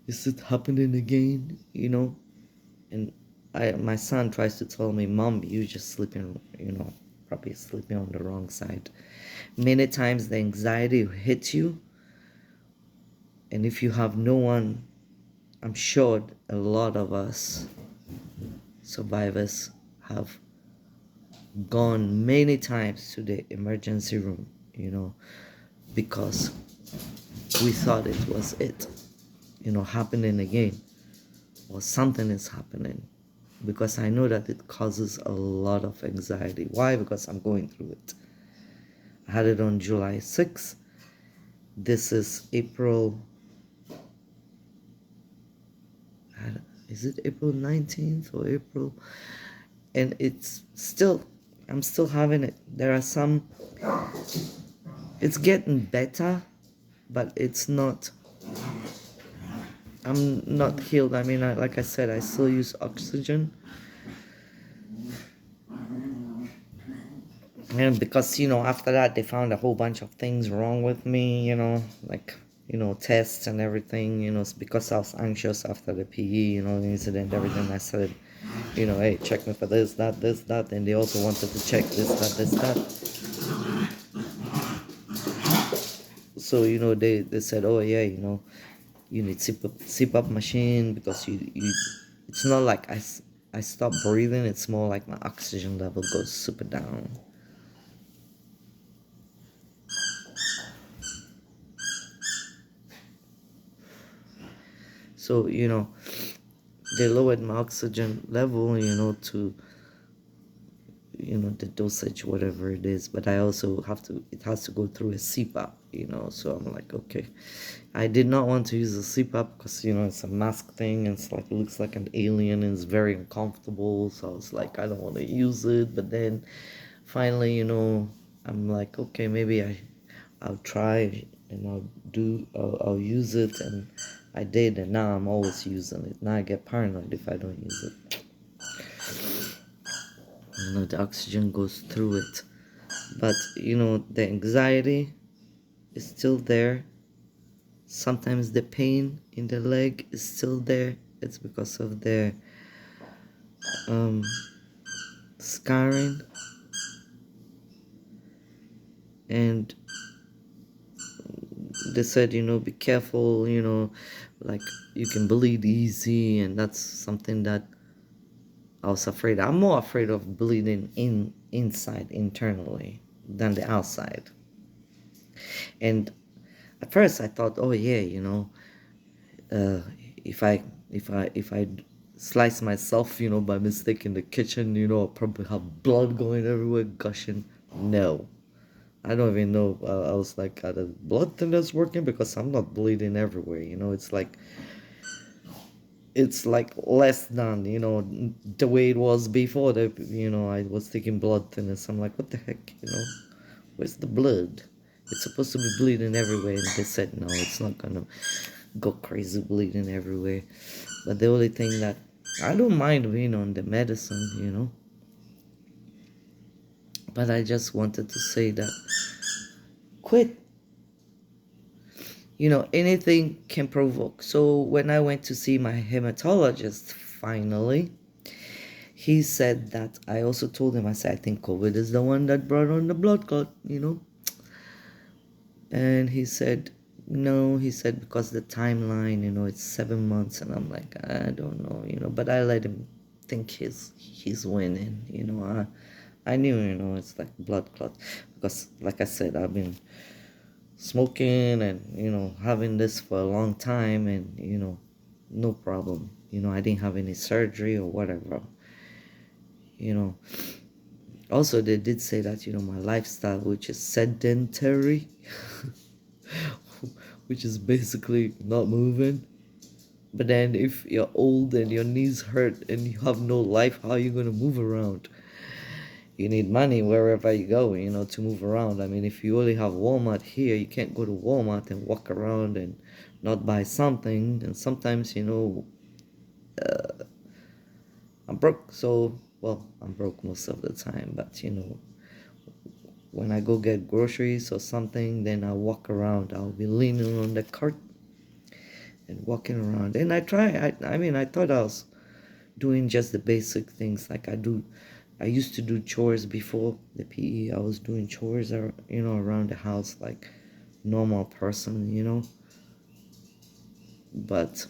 Is it happening again? And my son tries to tell me, Mom, you just sleeping, probably sleeping on the wrong side. Many times the anxiety hits you, and if you have no one, I'm sure a lot of us survivors have gone many times to the emergency room, because we thought it was it, happening again, or something is happening, because I know that it causes a lot of anxiety. Why? Because I'm going through it. I had it on July 6th. This is April, is it April 19th or April? And I'm still having it. There are some, it's getting better, but I'm not healed. I mean, like I said, I still use oxygen. And because, after that, they found a whole bunch of things wrong with me, like, tests and everything, it's because I was anxious after the PE, the incident, everything. I said, hey, check me for this, that. And they also wanted to check this, that. So, they said, oh, yeah, you need CPAP machine because it's not like I stop breathing. It's more like my oxygen level goes super down. So, they lowered my oxygen level, to, the dosage, whatever it is. But I also it has to go through a CPAP, so I'm like, okay. I did not want to use a CPAP because, it's a mask thing. And it's like, it looks like an alien and it's very uncomfortable. So I was like, I don't want to use it. But then finally, I'm like, okay, maybe I'll try and I'll use it. And I did, and now I'm always using it. Now I get paranoid if I don't use it. The oxygen goes through it. But, the anxiety is still there. Sometimes the pain in the leg is still there. It's because of the scarring. And they said, be careful, like you can bleed easy. And that's something that I was afraid. I'm more afraid of bleeding inside, internally, than the outside. And at first I thought, oh yeah, if I slice myself, by mistake in the kitchen, I'll probably have blood going everywhere, gushing. No, I don't even know. I was like, are the blood thinners working? Because I'm not bleeding everywhere. It's like less than, the way it was before that, I was taking blood thinners. I'm like, what the heck, where's the blood? It's supposed to be bleeding everywhere. And they said, no, it's not gonna go crazy bleeding everywhere. But the only thing that I don't mind being on the medicine, but I just wanted to say that quit. Anything can provoke. So when I went to see my hematologist finally, he said that I also told him, I said, I think COVID is the one that brought on the blood clot. And he said, no, he said, because the timeline, it's 7 months. And I'm like, I don't know, but I let him think he's winning. I knew, it's like blood clot. Because like I said, I've been smoking and, having this for a long time and, no problem. I didn't have any surgery or whatever. Also, they did say that, my lifestyle, which is sedentary, which is basically not moving. But then if you're old and your knees hurt and you have no life, how are you going to move around? You need money wherever you go, to move around. I mean, if you only have Walmart here, you can't go to Walmart and walk around and not buy something. And sometimes, I'm broke. So, well, I'm broke most of the time. But, when I go get groceries or something, then I walk around. I'll be leaning on the cart and walking around. And I thought I was doing just the basic things like I used to do chores before the PE. I was doing chores, around the house like normal person. But,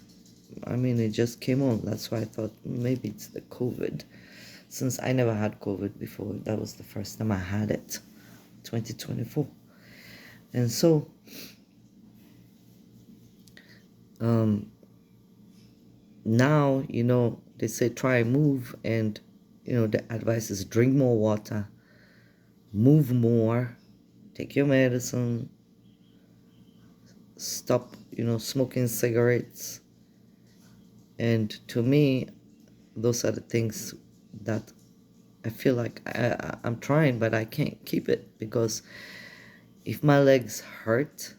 it just came on. That's why I thought maybe it's the COVID. Since I never had COVID before, that was the first time I had it, 2024. And so, now, they say try move, and, the advice is drink more water, move more, take your medicine, stop, smoking cigarettes. And to me, those are the things that I feel like I'm trying, but I can't keep it, because if my legs hurt,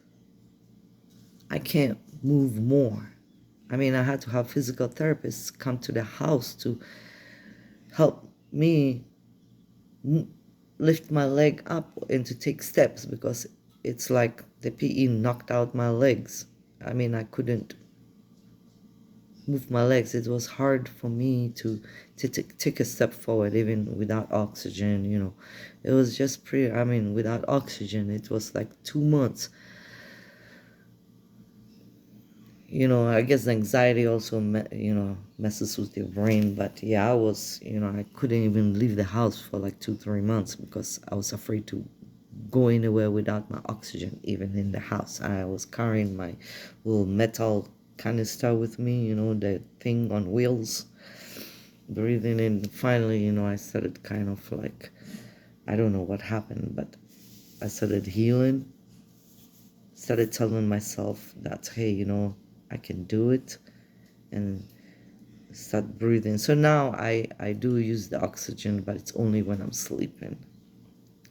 I can't move more. I mean, I had to have physical therapists come to the house to help me lift my leg up and to take steps, because it's like the PE knocked out my legs. I mean, I couldn't move my legs. It was hard for me to take a step forward, even without oxygen. It was just without oxygen, it was like 2 months. I guess the anxiety also, messes with your brain. But yeah, I couldn't even leave the house for like 2-3 months, because I was afraid to go anywhere without my oxygen, even in the house. I was carrying my little metal canister with me, the thing on wheels, breathing in. Finally, I started kind of like, I don't know what happened, but I started healing, started telling myself that, hey, I can do it, and start breathing. So now I do use the oxygen, but it's only when I'm sleeping,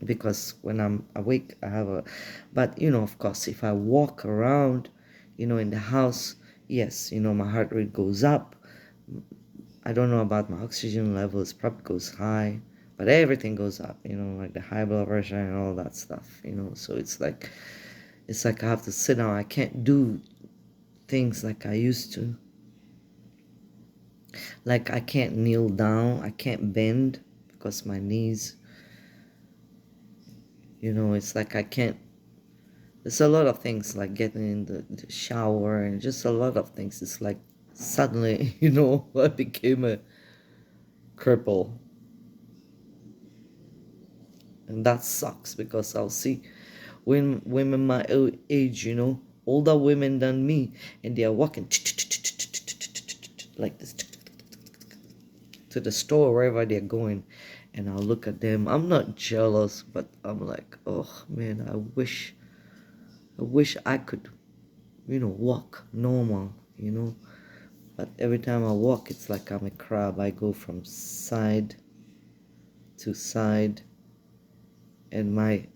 because when I'm awake, but of course, if I walk around, in the house, yes, my heart rate goes up. I don't know about my oxygen levels, probably goes high, but everything goes up, like the high blood pressure and all that stuff, so it's like I have to sit down. I can't do things like I used to. Like, I can't kneel down, I can't bend, because my knees, it's like I can't. There's a lot of things, like getting in the shower, and just a lot of things. It's like suddenly, I became a cripple. And that sucks, because I'll see women my age, older women than me, and they are walking like this to the store, wherever they're going. And I'll look at them. I'm not jealous, but I'm like, oh man, I wish I could, walk normal, But every time I walk, it's like I'm a crab. I go from side to side, and my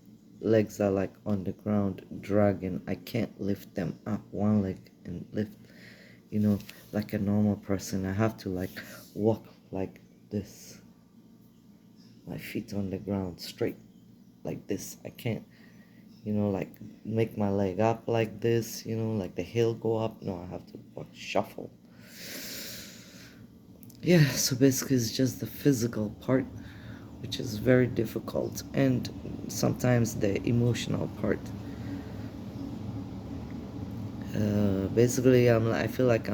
legs are like on the ground dragging. I can't lift them up one leg and lift, like a normal person. I have to like walk like this, my feet on the ground straight like this. I can't, like make my leg up like this, like the heel go up. No, I have to shuffle. Yeah, so basically it's just the physical part, which is very difficult, and sometimes the emotional part. Basically, I feel like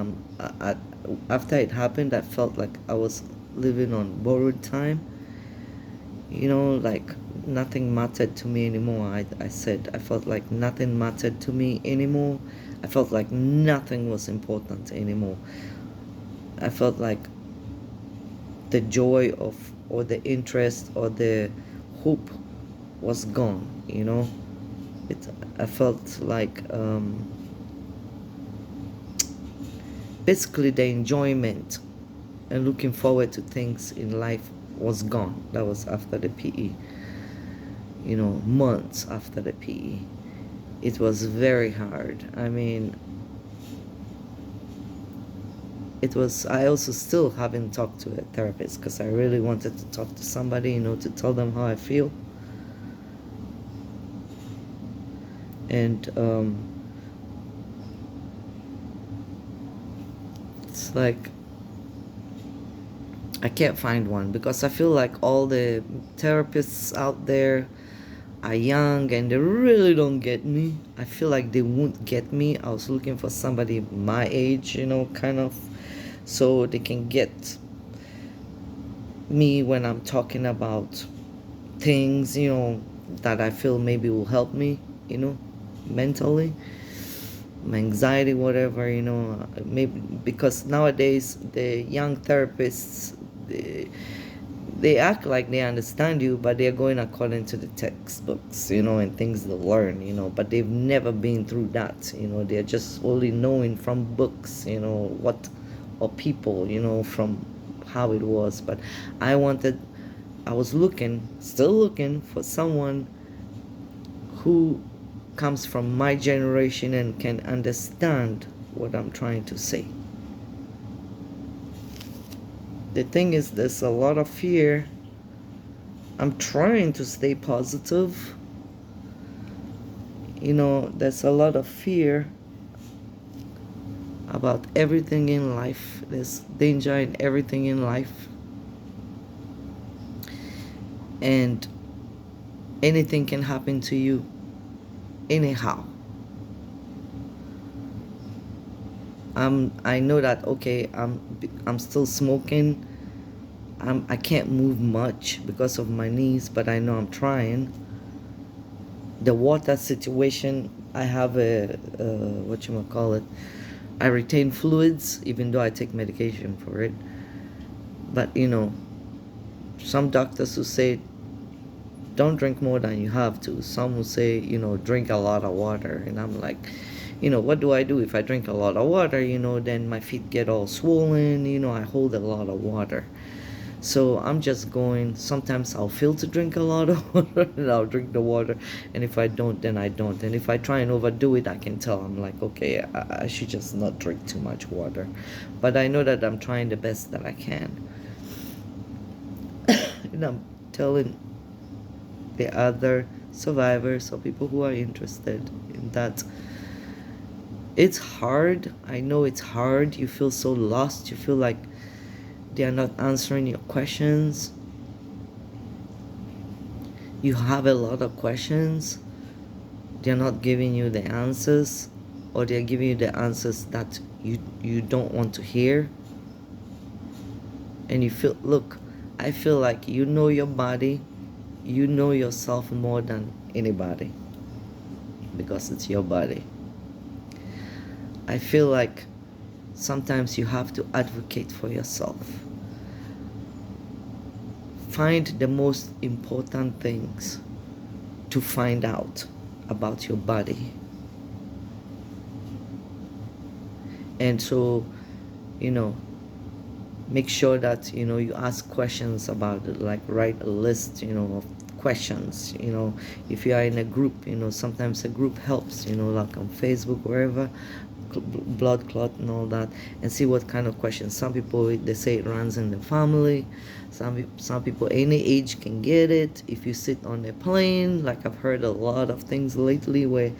after it happened, I felt like I was living on borrowed time. Like nothing mattered to me anymore. I said I felt like nothing mattered to me anymore. I felt like nothing was important anymore. I felt like the joy of, or the interest, or the hope was gone. I felt like, basically the enjoyment and looking forward to things in life was gone. That was after the PE. Months after the PE. It was very hard. I mean, I also still haven't talked to a therapist, because I really wanted to talk to somebody, to tell them how I feel. And it's like I can't find one, because I feel like all the therapists out there are young, and they really don't get me. I feel like they won't get me. I was looking for somebody my age, kind of, so they can get me when I'm talking about things, that I feel maybe will help me, mentally, my anxiety, whatever, maybe, because nowadays the young therapists, they act like they understand you, but they're going according to the textbooks, and things they learn, but they've never been through that. They're just only knowing from books, what, or people, from how it was. But I wanted, I was looking, still looking for someone who comes from my generation and can understand what I'm trying to say. The thing is, there's a lot of fear. I'm trying to stay positive. There's a lot of fear about everything in life. There's danger in everything in life. And anything can happen to you anyhow. I know that, okay, I'm still smoking. I can't move much because of my knees, but I know I'm trying. The water situation, I have I retain fluids even though I take medication for it. But some doctors will say don't drink more than you have to. Some will say, drink a lot of water. And I'm like, what do I do if I drink a lot of water? Then my feet get all swollen. I hold a lot of water. So I'm just going, sometimes I'll feel to drink a lot of water and I'll drink the water. And if I don't, then I don't. And if I try and overdo it, I can tell. I'm like, okay, I should just not drink too much water. But I know that I'm trying the best that I can. And I'm telling the other survivors or people who are interested in that, it's hard. I know it's hard. You feel so lost. You feel like they are not answering your questions. You have a lot of questions. They're not giving you the answers, or they're giving you the answers that you don't want to hear. And you feel, look, I feel like you know your body, you know yourself more than anybody, because it's your body. I feel like sometimes you have to advocate for yourself. Find the most important things to find out about your body. And so, make sure that, you ask questions about it, like write a list, of questions. If you are in a group, sometimes a group helps, like on Facebook, wherever, blood clot and all that, and see what kind of questions. Some people, they say it runs in the family. Some people any age can get it. If you sit on a plane, like I've heard a lot of things lately where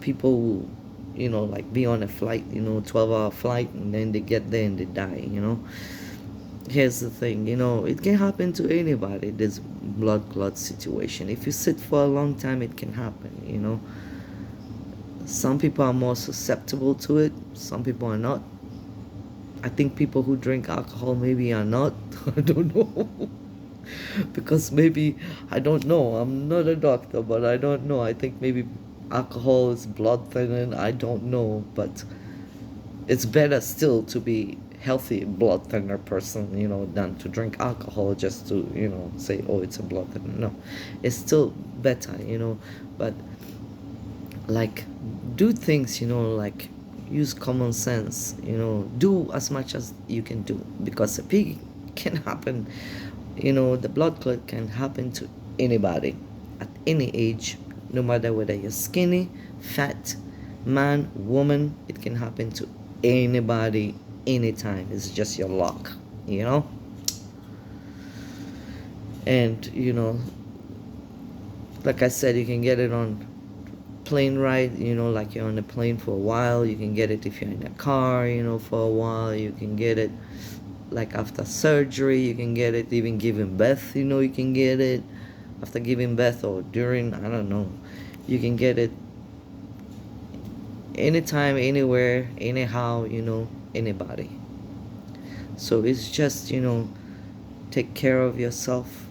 people will, like be on a flight, 12-hour flight, and then they get there and they die. Here's the thing, it can happen to anybody, this blood clot situation. If you sit for a long time, it can happen. Some people are more susceptible to it, some people are not. I think people who drink alcohol maybe are not. I don't know. Because maybe, I don't know, I'm not a doctor, but I don't know. I think maybe alcohol is blood thinning, I don't know. But it's better still to be healthy blood thinner person, than to drink alcohol just to, say, oh, it's a blood thinner. No, it's still better, but like, do things, like use common sense, do as much as you can do, because a pig can happen, the blood clot can happen to anybody at any age, no matter whether you're skinny, fat, man, woman. It can happen to anybody, anytime. It's just your luck, and like I said, you can get it on plane ride, like you're on a plane for a while. You can get it if you're in a car, for a while. You can get it like after surgery. You can get it even giving birth, you can get it after giving birth, or during, I don't know. You can get it anytime, anywhere, anyhow, anybody. So it's just, take care of yourself.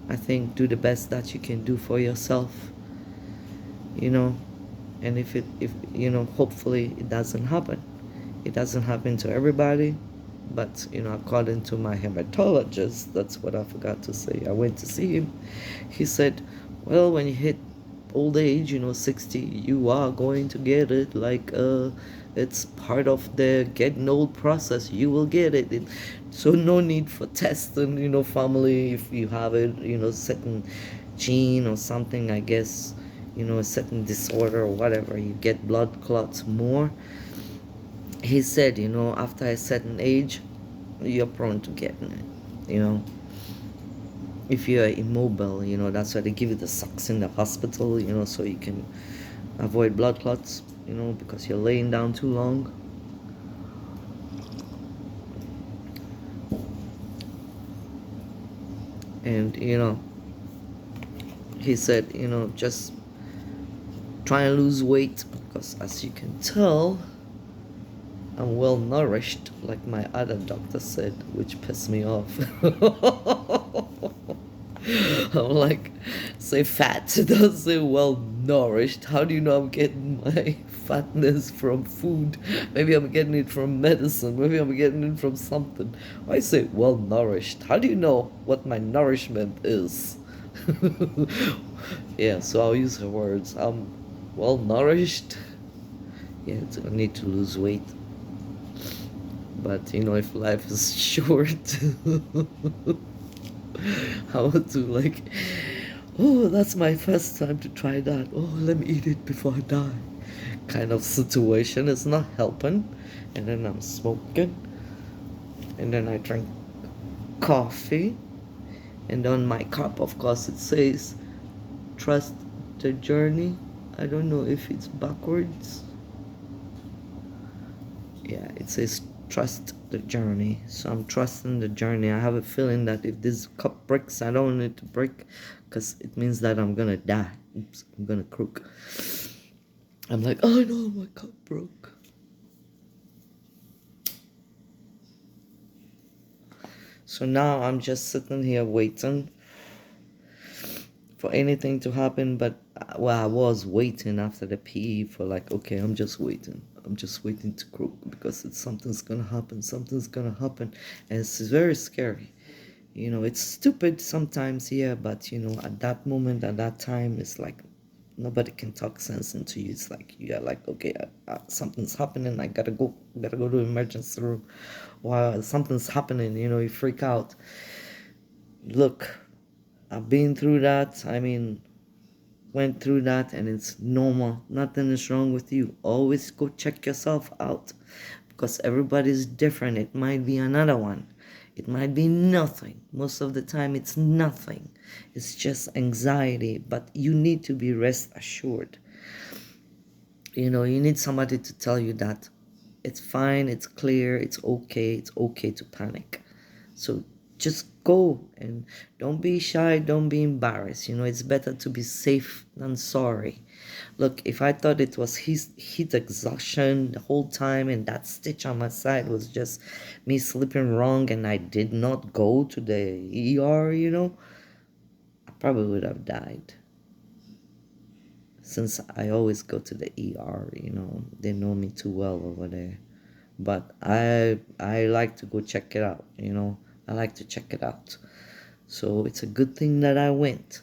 I think do the best that you can do for yourself. And if hopefully it doesn't happen to everybody, But, according to my hematologist, that's what I forgot to say. I went to see him. He said, well, when you hit old age, 60, you are going to get it. Like, it's part of the getting old process. You will get it. So no need for testing, family, if you have it, certain gene or something, I guess, a certain disorder or whatever. You get blood clots more. He said, after a certain age, you're prone to getting it, if you're immobile, that's why they give you the socks in the hospital, so you can avoid blood clots, because you're laying down too long. And he said, just try and lose weight, because as you can tell, I'm well nourished, like my other doctor said, which pissed me off. I'm like, say fat, it doesn't say well nourished. How do you know I'm getting my fatness from food? Maybe I'm getting it from medicine. Maybe I'm getting it from something. Why say well nourished? How do you know what my nourishment is? Yeah, so I'll use her words. I'm well nourished. Yeah, I need to lose weight. But if life is short, I want to, like, oh, that's my first time to try that. Oh, let me eat it before I die. Kind of situation. It's not helping. And then I'm smoking. And then I drink coffee. And on my cup, of course, it says, trust the journey. I don't know if it's backwards. Yeah, it says trust the journey. So I'm trusting the journey. I have a feeling that if this cup breaks, I don't want it to break, because it means that I'm gonna die. Oops, I'm gonna croak. I'm like, oh no, my cup broke. So now I'm just sitting here waiting for anything to happen. But I was waiting after the PE for, like, okay, I'm just waiting to croak, because something's gonna happen, and it's very scary. It's stupid sometimes, yeah, but at that moment, at that time, it's like nobody can talk sense into you. It's like you're like, okay, something's happening, I gotta go to emergency room, while something's happening, you freak out. Look, I've been through that. I mean, went through that, and it's normal. Nothing is wrong with you. Always go check yourself out, because everybody's different. It might be another one. It might be nothing. Most of the time, it's nothing. It's just anxiety, but you need to be rest assured. You need somebody to tell you that it's fine, it's clear, it's okay to panic. So just go, and don't be shy, don't be embarrassed. It's better to be safe than sorry. Look, if I thought it was heat exhaustion the whole time, and that stitch on my side was just me sleeping wrong, and I did not go to the ER, I probably would have died. Since I always go to the ER, they know me too well over there. But I like to go check it out, I like to check it out. So it's a good thing that I went,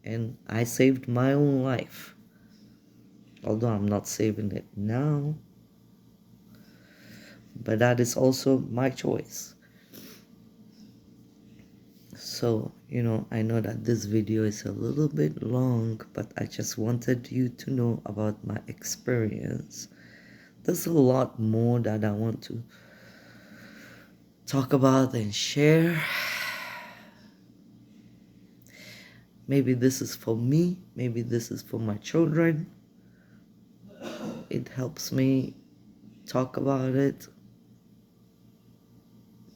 and I saved my own life. Although I'm not saving it now, but that is also my choice. So, I know that this video is a little bit long, but I just wanted you to know about my experience. There's a lot more that I want to talk about and share. Maybe this is for me, maybe this is for my children. It helps me talk about it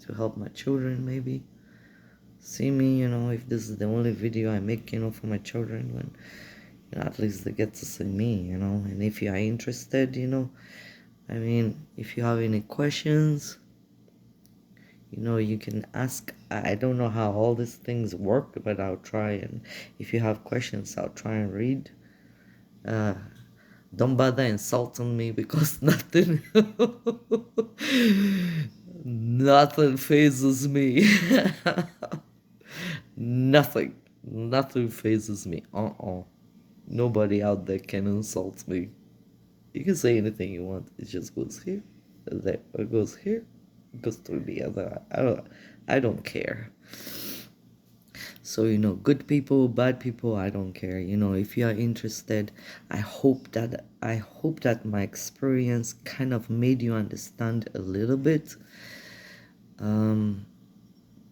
to help my children, maybe see me, if this is the only video I make, for my children, when at least they get to see me, and if you are interested, I mean, if you have any questions, you can ask. I don't know how all these things work, but I'll try, and if you have questions, I'll try and read. Don't bother insulting me, because nothing Nothing phases me. Nothing. Nothing phases me. Nobody out there can insult me. You can say anything you want. It just goes here, there, it goes here, it goes through the other. I don't care. So good people, bad people, I don't care. If you are interested, I hope that my experience kind of made you understand a little bit.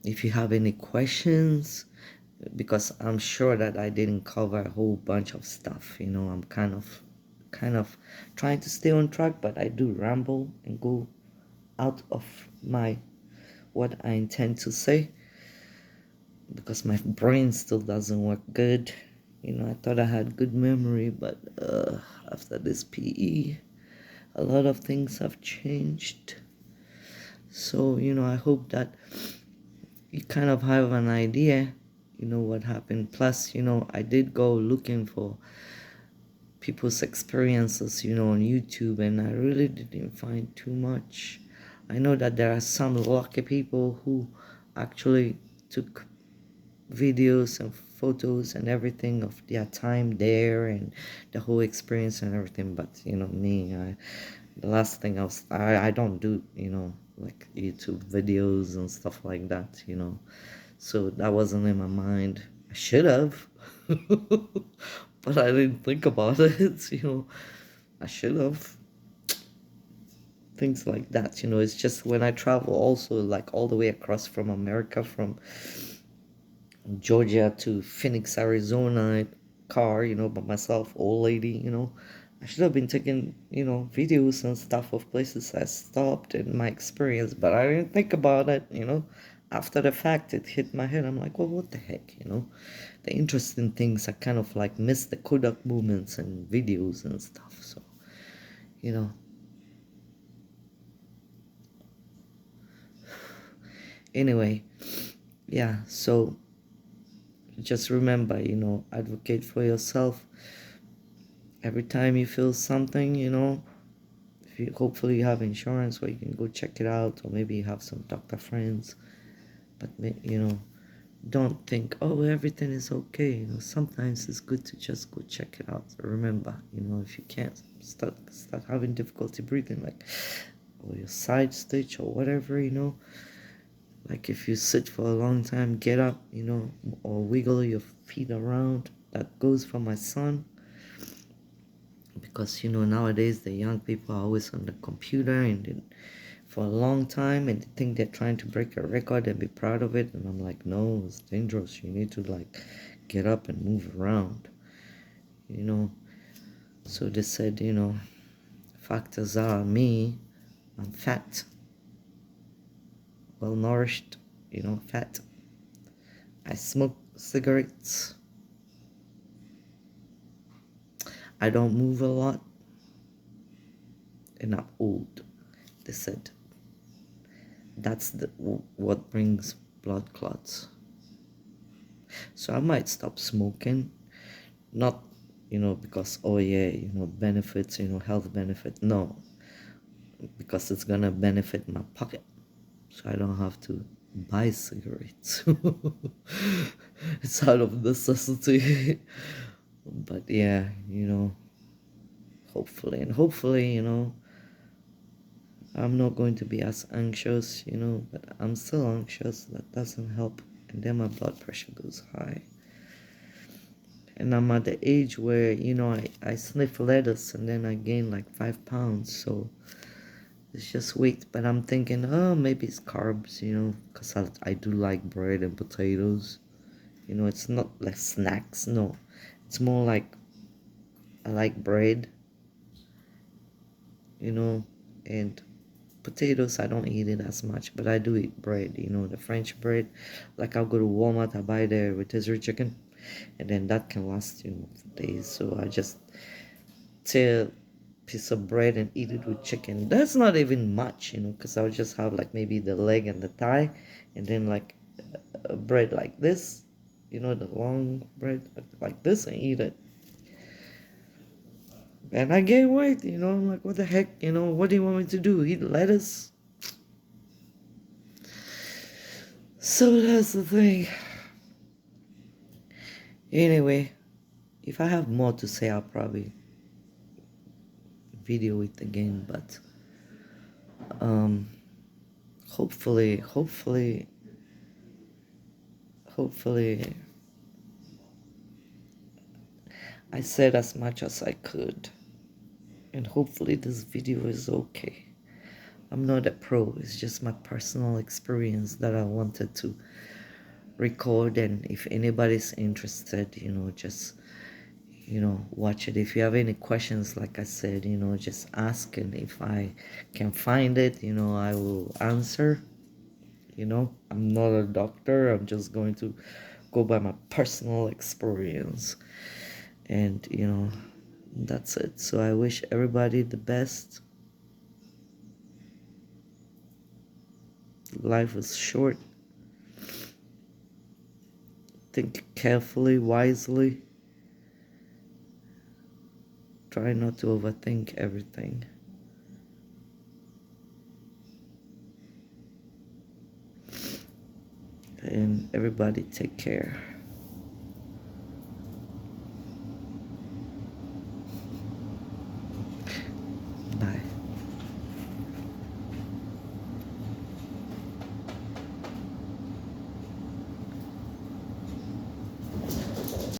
If you have any questions, because I'm sure that I didn't cover a whole bunch of stuff. I'm kind of trying to stay on track, but I do ramble and go out of my what I intend to say because my brain still doesn't work good. I thought I had good memory, but after this PE, a lot of things have changed. So, I hope that you kind of have an idea, what happened. Plus, I did go looking for people's experiences, on YouTube, and I really didn't find too much. I know that there are some lucky people who actually took videos and photos and everything of their time there and the whole experience and everything, but me, the last thing I don't do like YouTube videos and stuff like that, so that wasn't in my mind. I should have. But I didn't think about it. I should have. Things like that. It's just when I travel also, like all the way across from America, from Georgia to Phoenix, Arizona, car, by myself, old lady, I should have been taking, videos and stuff of places I stopped and my experience, but I didn't think about it, After the fact, it hit my head. I'm like, well, what the heck, The interesting things, I kind of like miss the Kodak moments and videos and stuff. So, you know. Anyway, yeah, so just remember, advocate for yourself. Every time you feel something, if you hopefully you have insurance where you can go check it out, or maybe you have some doctor friends. But don't think, oh, everything is okay. Sometimes it's good to just go check it out. Remember, if you can't start having difficulty breathing, like, or your side stitch or whatever, like if you sit for a long time, get up, or wiggle your feet around. That goes for my son. Because nowadays the young people are always on the computer and for a long time, and they think they're trying to break a record and be proud of it, and I'm like, no, it's dangerous. You need to like get up and move around, so they said, factors are me, I'm fat, well nourished, fat, I smoke cigarettes, I don't move a lot, and I'm old. They said that's what brings blood clots. So I might stop smoking, not because, oh yeah, benefits, health benefit. No, because it's gonna benefit my pocket, so I don't have to buy cigarettes. It's out of necessity. But yeah, hopefully, I'm not going to be as anxious, but I'm still anxious. That doesn't help. And then my blood pressure goes high. And I'm at the age where, I sniff lettuce and then I gain like 5 pounds. So it's just weight. But I'm thinking, oh, maybe it's carbs, because I do like bread and potatoes. It's not like snacks. No, it's more like I like bread, and potatoes. I don't eat it as much, but I do eat bread, the French bread. Like I'll go to Walmart, I buy the rotisserie chicken, and then that can last, for days. So I just tear a piece of bread and eat it with chicken. That's not even much, because I'll just have like maybe the leg and the thigh, and then like a bread like this, the long bread like this, and eat it. And I gain weight, I'm like, what the heck, what do you want me to do? Eat lettuce? So that's the thing. Anyway, if I have more to say, I'll probably video it again, but um hopefully I said as much as I could, and hopefully this video is okay. I'm not a pro, it's just my personal experience that I wanted to record, and if anybody's interested, just watch it. If you have any questions, like I said, just ask, and if I can find it, I will answer. I'm not a doctor, I'm just going to go by my personal experience, and that's it. So I wish everybody the best. Life is short. Think carefully, wisely. Try not to overthink everything. And everybody take care.